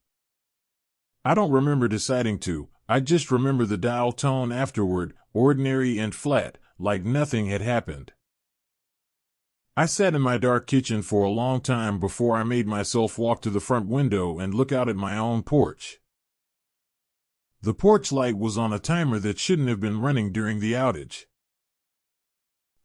I don't remember deciding to, I just remember the dial tone afterward, ordinary and flat, like nothing had happened. I sat in my dark kitchen for a long time before I made myself walk to the front window and look out at my own porch. The porch light was on a timer that shouldn't have been running during the outage.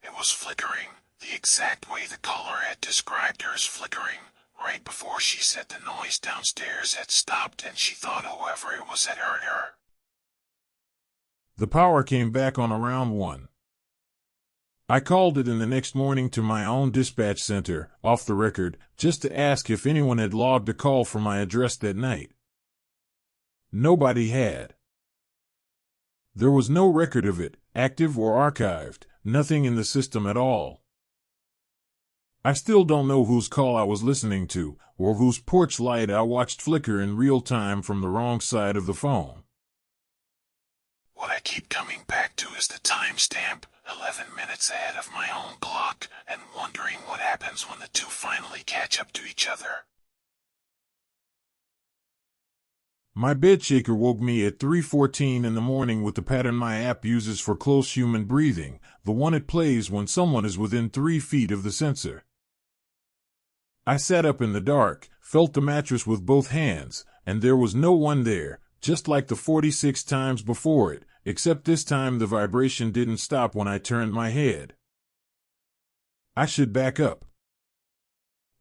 It was flickering, the exact way the caller had described her as flickering, right before she said the noise downstairs had stopped and she thought whoever it was had heard her. The power came back on around 1. I called it in the next morning to my own dispatch center, off the record, just to ask if anyone had logged a call from my address that night. Nobody had. There was no record of it, active or archived, nothing in the system at all. I still don't know whose call I was listening to, or whose porch light I watched flicker in real time from the wrong side of the phone. What I keep coming back to is the timestamp, 11 minutes ahead of my own clock, and wondering what happens when the two finally catch up to each other. My bed shaker woke me at 3:14 in the morning with the pattern my app uses for close human breathing, the one it plays when someone is within 3 feet of the sensor. I sat up in the dark, felt the mattress with both hands, and there was no one there, just like the 46 times before it, except this time the vibration didn't stop when I turned my head. I should back up.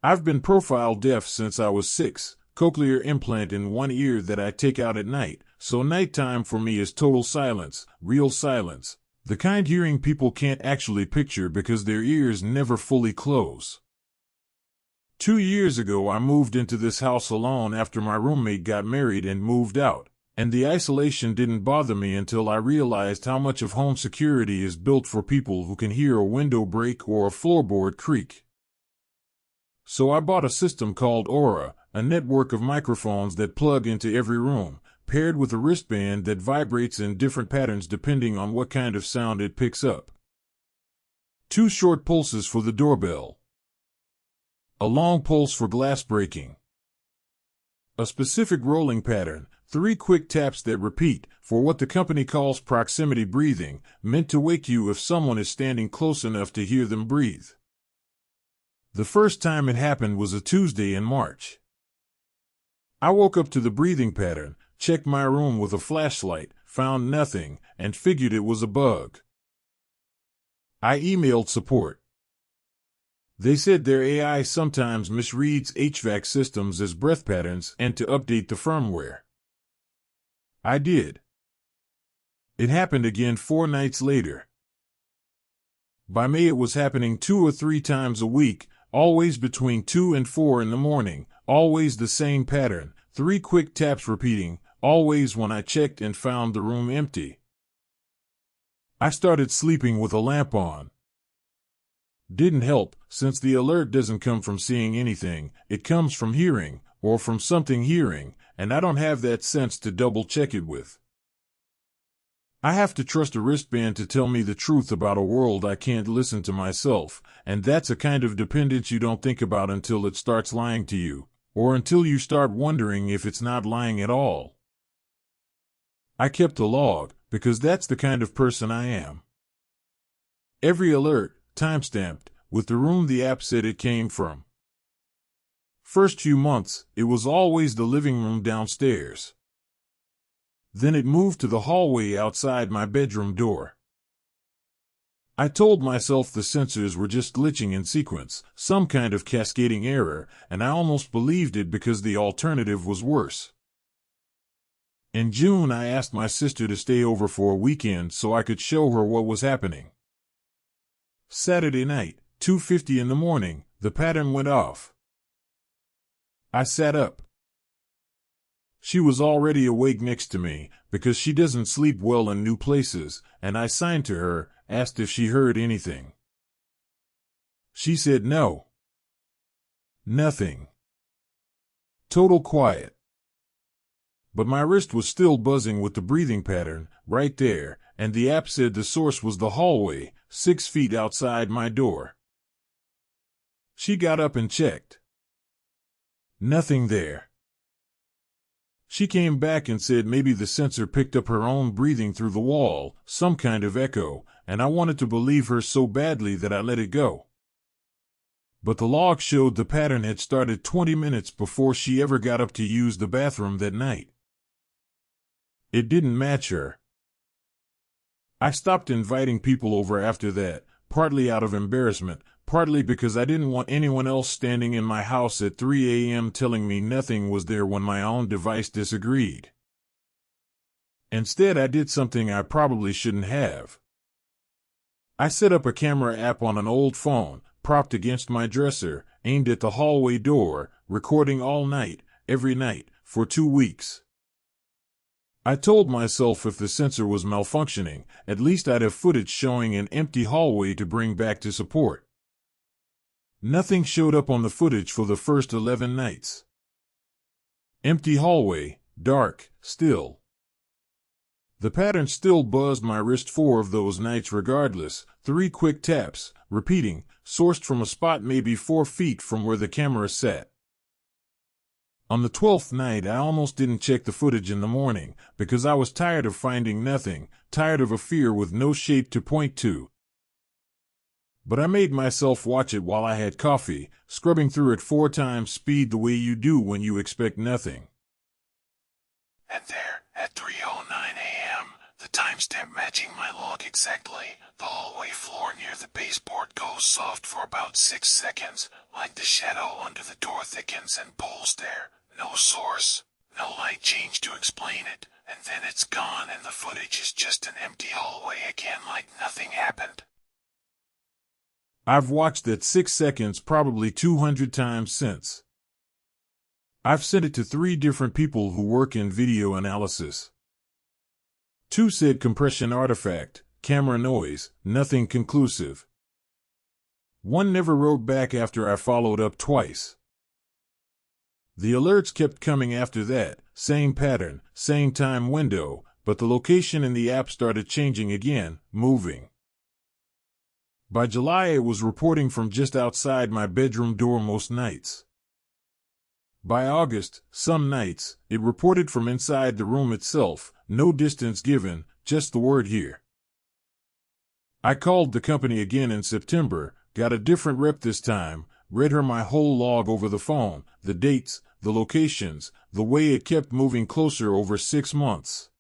I've been profile deaf since I was 6, cochlear implant in one ear that I take out at night, so nighttime for me is total silence, real silence, the kind hearing people can't actually picture because their ears never fully close. 2 years ago I moved into this house alone after my roommate got married and moved out. And the isolation didn't bother me until I realized how much of home security is built for people who can hear a window break or a floorboard creak. So I bought a system called Aura, a network of microphones that plug into every room, paired with a wristband that vibrates in different patterns depending on what kind of sound it picks up. 2 short pulses for the doorbell. A long pulse for glass breaking. A specific rolling pattern, 3 quick taps that repeat, for what the company calls proximity breathing, meant to wake you if someone is standing close enough to hear them breathe. The first time it happened was a Tuesday in March. I woke up to the breathing pattern, checked my room with a flashlight, found nothing, and figured it was a bug. I emailed support. They said their AI sometimes misreads HVAC systems as breath patterns and to update the firmware. I did. It happened again 4 nights later. By May it was happening 2 or 3 times a week, always between 2 and 4 in the morning, always the same pattern, 3 quick taps repeating, always when I checked and found the room empty. I started sleeping with a lamp on. Didn't help, since the alert doesn't come from seeing anything, it comes from hearing, or from something hearing, and I don't have that sense to double check it with. I have to trust a wristband to tell me the truth about a world I can't listen to myself, and that's a kind of dependence you don't think about until it starts lying to you, or until you start wondering if it's not lying at all. I kept a log, because that's the kind of person I am. Every alert, timestamped, with the room the app said it came from. First few months, it was always the living room downstairs. Then it moved to the hallway outside my bedroom door. I told myself the sensors were just glitching in sequence, some kind of cascading error, and I almost believed it because the alternative was worse. In June, I asked my sister to stay over for a weekend so I could show her what was happening. Saturday night, 2:50 in the morning, the pattern went off. I sat up. She was already awake next to me, because she doesn't sleep well in new places, and I signed to her, asked if she heard anything. She said no. Nothing. Total quiet. But my wrist was still buzzing with the breathing pattern, right there, and the app said the source was the hallway, 6 feet outside my door. She got up and checked. Nothing there. She came back and said maybe the sensor picked up her own breathing through the wall, some kind of echo, and I wanted to believe her so badly that I let it go. But the log showed the pattern had started 20 minutes before she ever got up to use the bathroom that night. It didn't match her. I stopped inviting people over after that, partly out of embarrassment, partly because I didn't want anyone else standing in my house at 3 a.m. telling me nothing was there when my own device disagreed. Instead, I did something I probably shouldn't have. I set up a camera app on an old phone, propped against my dresser, aimed at the hallway door, recording all night, every night, for 2 weeks. I told myself if the sensor was malfunctioning, at least I'd have footage showing an empty hallway to bring back to support. Nothing showed up on the footage for the first 11 nights. Empty hallway, dark, still. The pattern still buzzed my wrist 4 of those nights regardless, 3 quick taps, repeating, sourced from a spot maybe 4 feet from where the camera sat. On the 12th night, I almost didn't check the footage in the morning, because I was tired of finding nothing, tired of a fear with no shape to point to. But I made myself watch it while I had coffee, scrubbing through it 4 times speed the way you do when you expect nothing. And there, at 3:09 a.m., the timestamp matching my log exactly, the hallway floor near the baseboard goes soft for about 6 seconds, like the shadow under the door thickens and pulls there. No source, no light change to explain it, and then it's gone and the footage is just an empty hallway again like nothing happened. I've watched that 6 seconds probably 200 times since. I've sent it to 3 different people who work in video analysis. 2 said compression artifact, camera noise, nothing conclusive. 1 never wrote back after I followed up twice. The alerts kept coming after that, same pattern, same time window, but the location in the app started changing again, moving. By July it was reporting from just outside my bedroom door most nights. By August, some nights, it reported from inside the room itself, no distance given, just the word here. I called the company again in September, got a different rep this time, read her my whole log over the phone, the dates, the locations, the way it kept moving closer over 6 months.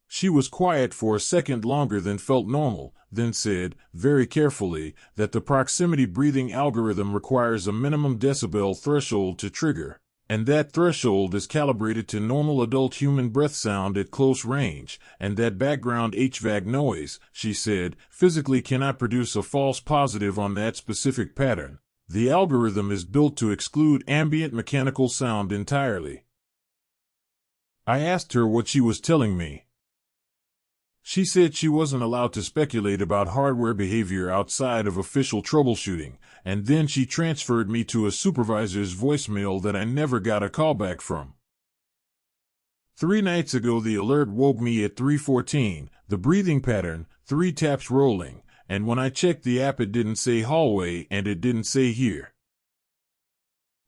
She was quiet for a second longer than felt normal, then said, very carefully, that the proximity breathing algorithm requires a minimum decibel threshold to trigger, and that threshold is calibrated to normal adult human breath sound at close range, and that background HVAC noise, she said, physically cannot produce a false positive on that specific pattern. The algorithm is built to exclude ambient mechanical sound entirely. I asked her what she was telling me. She said she wasn't allowed to speculate about hardware behavior outside of official troubleshooting, and then she transferred me to a supervisor's voicemail that I never got a callback from. 3 nights ago the alert woke me at 3:14, the breathing pattern, 3 taps rolling, and when I checked the app it didn't say hallway and it didn't say here.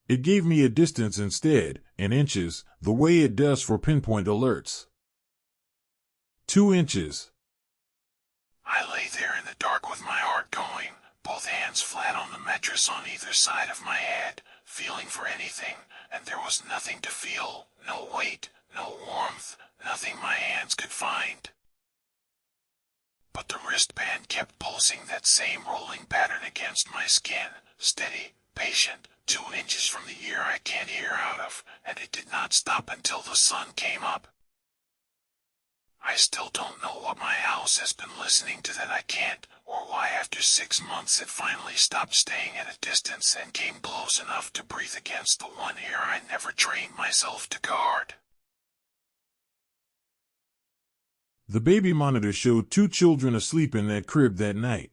It gave me a distance instead, in inches, the way it does for pinpoint alerts. 2 inches. I lay there in the dark with my heart going, both hands flat on the mattress on either side of my head, feeling for anything, and there was nothing to feel, no weight, no warmth, nothing my hands could find. But the wristband kept pulsing that same rolling pattern against my skin, steady, patient, 2 inches from the ear I can't hear out of, and it did not stop until the sun came up. I still don't know what my house has been listening to that I can't, or why after 6 months it finally stopped staying at a distance and came close enough to breathe against the one ear I never trained myself to guard. The baby monitor showed 2 children asleep in that crib that night.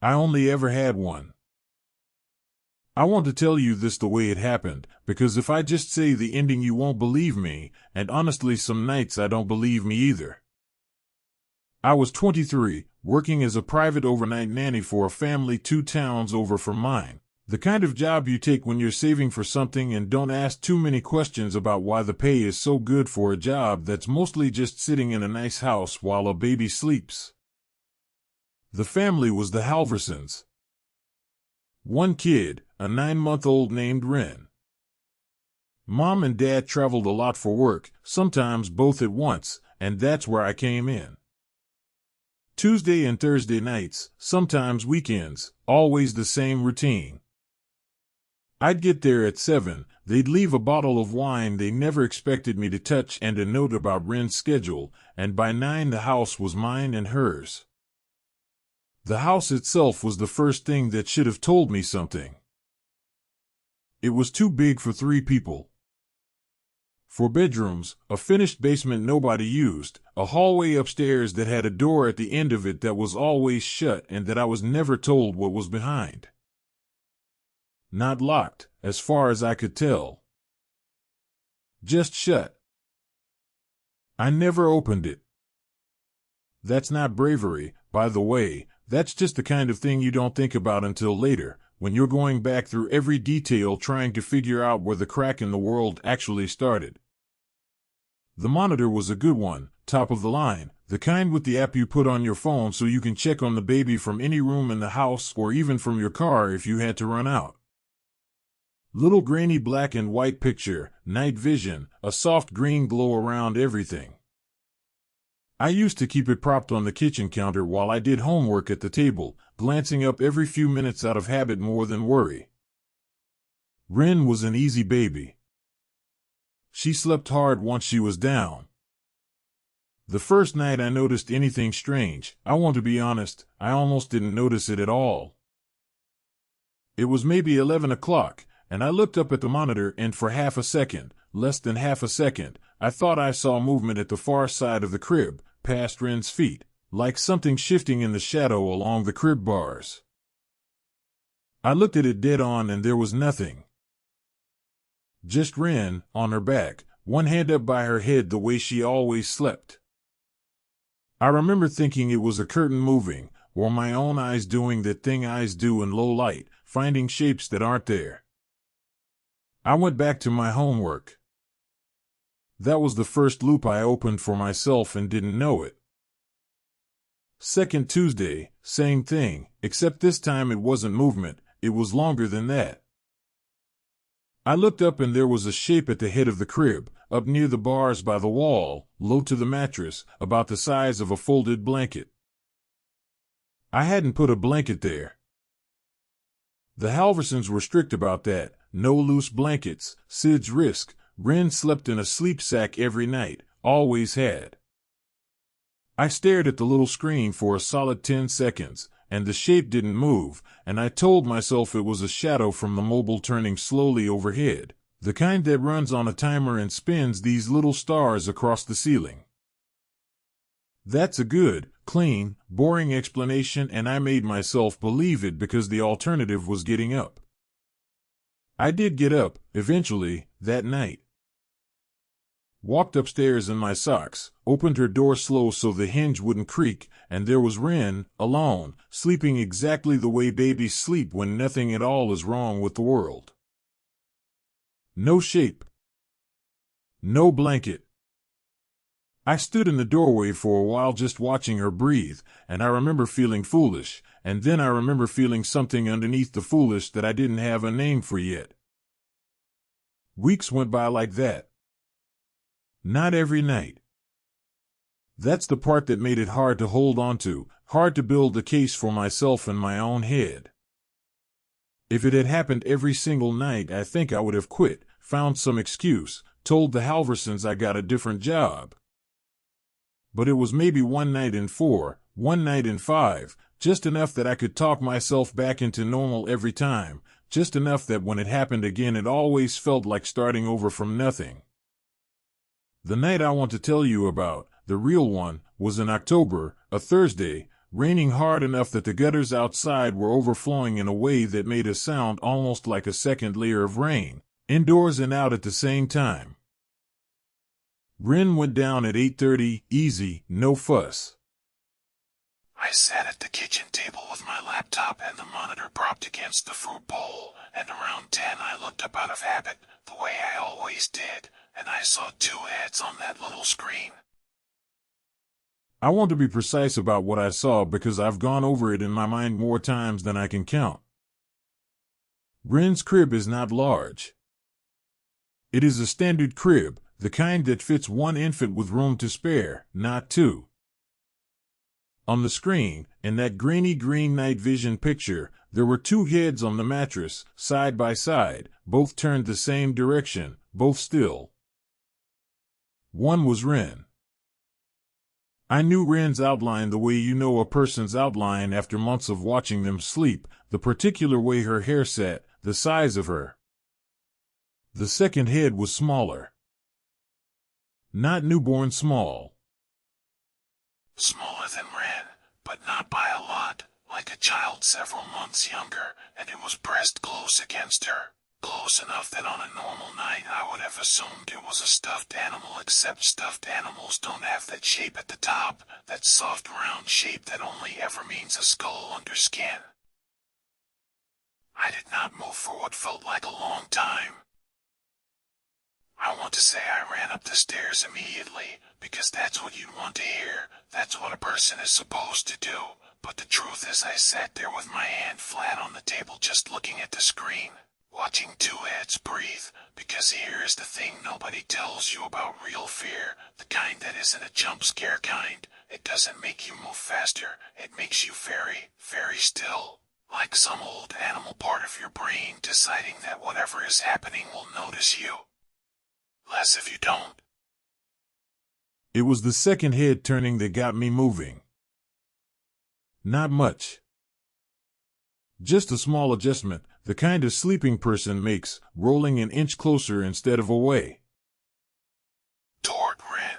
I only ever had one. I want to tell you this the way it happened, because if I just say the ending you won't believe me, and honestly some nights I don't believe me either. I was 23, working as a private overnight nanny for a family 2 towns over from mine. The kind of job you take when you're saving for something and don't ask too many questions about why the pay is so good for a job that's mostly just sitting in a nice house while a baby sleeps. The family was the Halversons. 1 kid, a 9-month-old named Wren. Mom and Dad traveled a lot for work, sometimes both at once, and that's where I came in. Tuesday and Thursday nights, sometimes weekends, always the same routine. I'd get there at 7, they'd leave a bottle of wine they never expected me to touch and a note about Wren's schedule, and by 9 the house was mine and hers. The house itself was the first thing that should have told me something. It was too big for 3 people. 4 bedrooms, a finished basement nobody used, a hallway upstairs that had a door at the end of it that was always shut and that I was never told what was behind. Not locked, as far as I could tell. Just shut. I never opened it. That's not bravery, by the way. That's just the kind of thing you don't think about until later, when you're going back through every detail trying to figure out where the crack in the world actually started. The monitor was a good one, top of the line, the kind with the app you put on your phone so you can check on the baby from any room in the house or even from your car if you had to run out. Little grainy black and white picture, night vision, a soft green glow around everything. I used to keep it propped on the kitchen counter while I did homework at the table, glancing up every few minutes out of habit more than worry. Wren was an easy baby. She slept hard once she was down. The first night I noticed anything strange, I want to be honest, I almost didn't notice it at all. It was maybe 11 o'clock, and I looked up at the monitor and for half a second, less than half a second, I thought I saw movement at the far side of the crib, past Wren's feet, like something shifting in the shadow along the crib bars. I looked at it dead on and there was nothing. Just Wren, on her back, one hand up by her head the way she always slept. I remember thinking it was a curtain moving, or my own eyes doing that thing eyes do in low light, finding shapes that aren't there. I went back to my homework. That was the first loop I opened for myself and didn't know it. Second Tuesday, same thing, except this time it wasn't movement, it was longer than that. I looked up and there was a shape at the head of the crib, up near the bars by the wall, low to the mattress, about the size of a folded blanket. I hadn't put a blanket there. The Halversons were strict about that, no loose blankets, Sid's risk. Wren slept in a sleep sack every night, always had. I stared at the little screen for a solid 10 seconds, and the shape didn't move, and I told myself it was a shadow from the mobile turning slowly overhead, the kind that runs on a timer and spins these little stars across the ceiling. That's a good, clean, boring explanation, and I made myself believe it because the alternative was getting up. I did get up, eventually, that night. Walked upstairs in my socks, opened her door slow so the hinge wouldn't creak, and there was Wren, alone, sleeping exactly the way babies sleep when nothing at all is wrong with the world. No shape. No blanket. I stood in the doorway for a while just watching her breathe, and I remember feeling foolish, and then I remember feeling something underneath the foolish that I didn't have a name for yet. Weeks went by like that. Not every night. That's the part that made it hard to hold on to, hard to build a case for myself in my own head. If it had happened every single night, I think I would have quit, found some excuse, told the Halversons I got a different job. But it was maybe one night in 4, one night in 5, just enough that I could talk myself back into normal every time, just enough that when it happened again it always felt like starting over from nothing. The night I want to tell you about, the real one, was in October, a Thursday, raining hard enough that the gutters outside were overflowing in a way that made a sound almost like a second layer of rain, indoors and out at the same time. Wren went down at 8:30, easy, no fuss. I sat at the kitchen table with my laptop and the monitor propped against the fruit bowl, and around 10 I looked up out of habit, the way I always did, and I saw 2 heads on that little screen. I want to be precise about what I saw because I've gone over it in my mind more times than I can count. Wren's crib is not large. It is a standard crib, the kind that fits one infant with room to spare, not 2. On the screen, in that grainy green night vision picture, there were 2 heads on the mattress, side by side, both turned the same direction, both still. One was Wren. I knew Wren's outline the way you know a person's outline after months of watching them sleep, the particular way her hair sat, the size of her. The second head was smaller. Not newborn small. Smaller than Wren, but not by a lot, like a child several months younger, and it was pressed close against her. Close enough that on a normal night I would have assumed it was a stuffed animal, except stuffed animals don't have that shape at the top, that soft round shape that only ever means a skull under skin. I did not move for what felt like a long time. I want to say I ran up the stairs immediately, because that's what you'd want to hear, that's what a person is supposed to do, but the truth is I sat there with my hand flat on the table just looking at the screen, watching 2 heads breathe, because here is the thing nobody tells you about real fear, the kind that isn't a jump scare kind. It doesn't make you move faster, it makes you very, very still, like some old animal part of your brain deciding that whatever is happening will notice you. Less if you don't. It was the second head turning that got me moving. Not much. Just a small adjustment, the kind a sleeping person makes, rolling an inch closer instead of away. Toward Wren.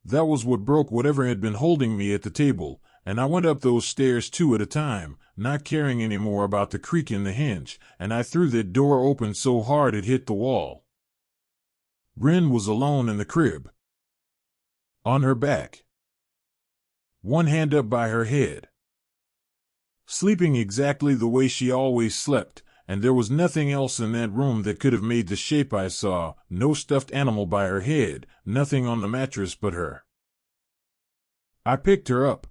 That was what broke whatever had been holding me at the table, and I went up those stairs 2 at a time, not caring anymore about the creak in the hinge, and I threw that door open so hard it hit the wall. Wren was alone in the crib. On her back. One hand up by her head. Sleeping exactly the way she always slept, and there was nothing else in that room that could have made the shape I saw, no stuffed animal by her head, nothing on the mattress but her. I picked her up.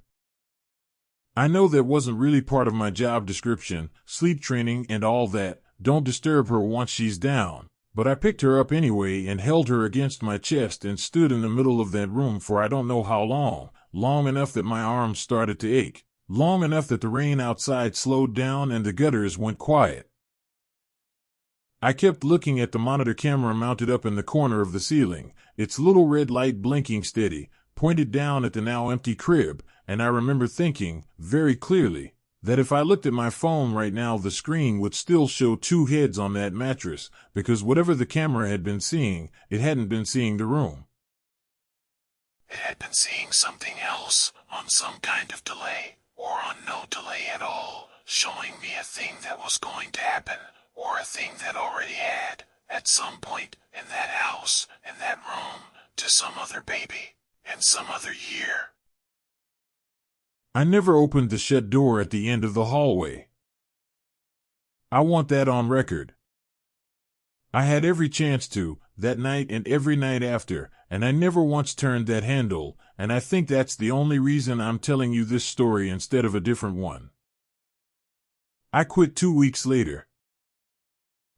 I know that wasn't really part of my job description, sleep training and all that, don't disturb her once she's down. But I picked her up anyway and held her against my chest and stood in the middle of that room for I don't know how long, long enough that my arms started to ache, long enough that the rain outside slowed down and the gutters went quiet. I kept looking at the monitor camera mounted up in the corner of the ceiling, its little red light blinking steady, pointed down at the now empty crib, and I remember thinking, very clearly, that if I looked at my phone right now the screen would still show two heads on that mattress, because whatever the camera had been seeing, it hadn't been seeing the room. It had been seeing something else, on some kind of delay, or on no delay at all, showing me a thing that was going to happen, or a thing that already had, at some point, in that house, in that room, to some other baby, in some other year. I never opened the shed door at the end of the hallway. I want that on record. I had every chance to, that night and every night after, and I never once turned that handle, and I think that's the only reason I'm telling you this story instead of a different one. I quit 2 weeks later.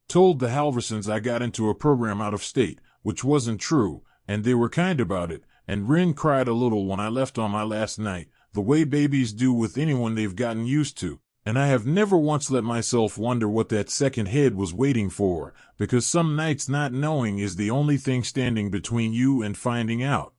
Told the Halversons I got into a program out of state, which wasn't true, and they were kind about it, and Rin cried a little when I left on my last night, the way babies do with anyone they've gotten used to, and I have never once let myself wonder what that second head was waiting for, because some nights not knowing is the only thing standing between you and finding out.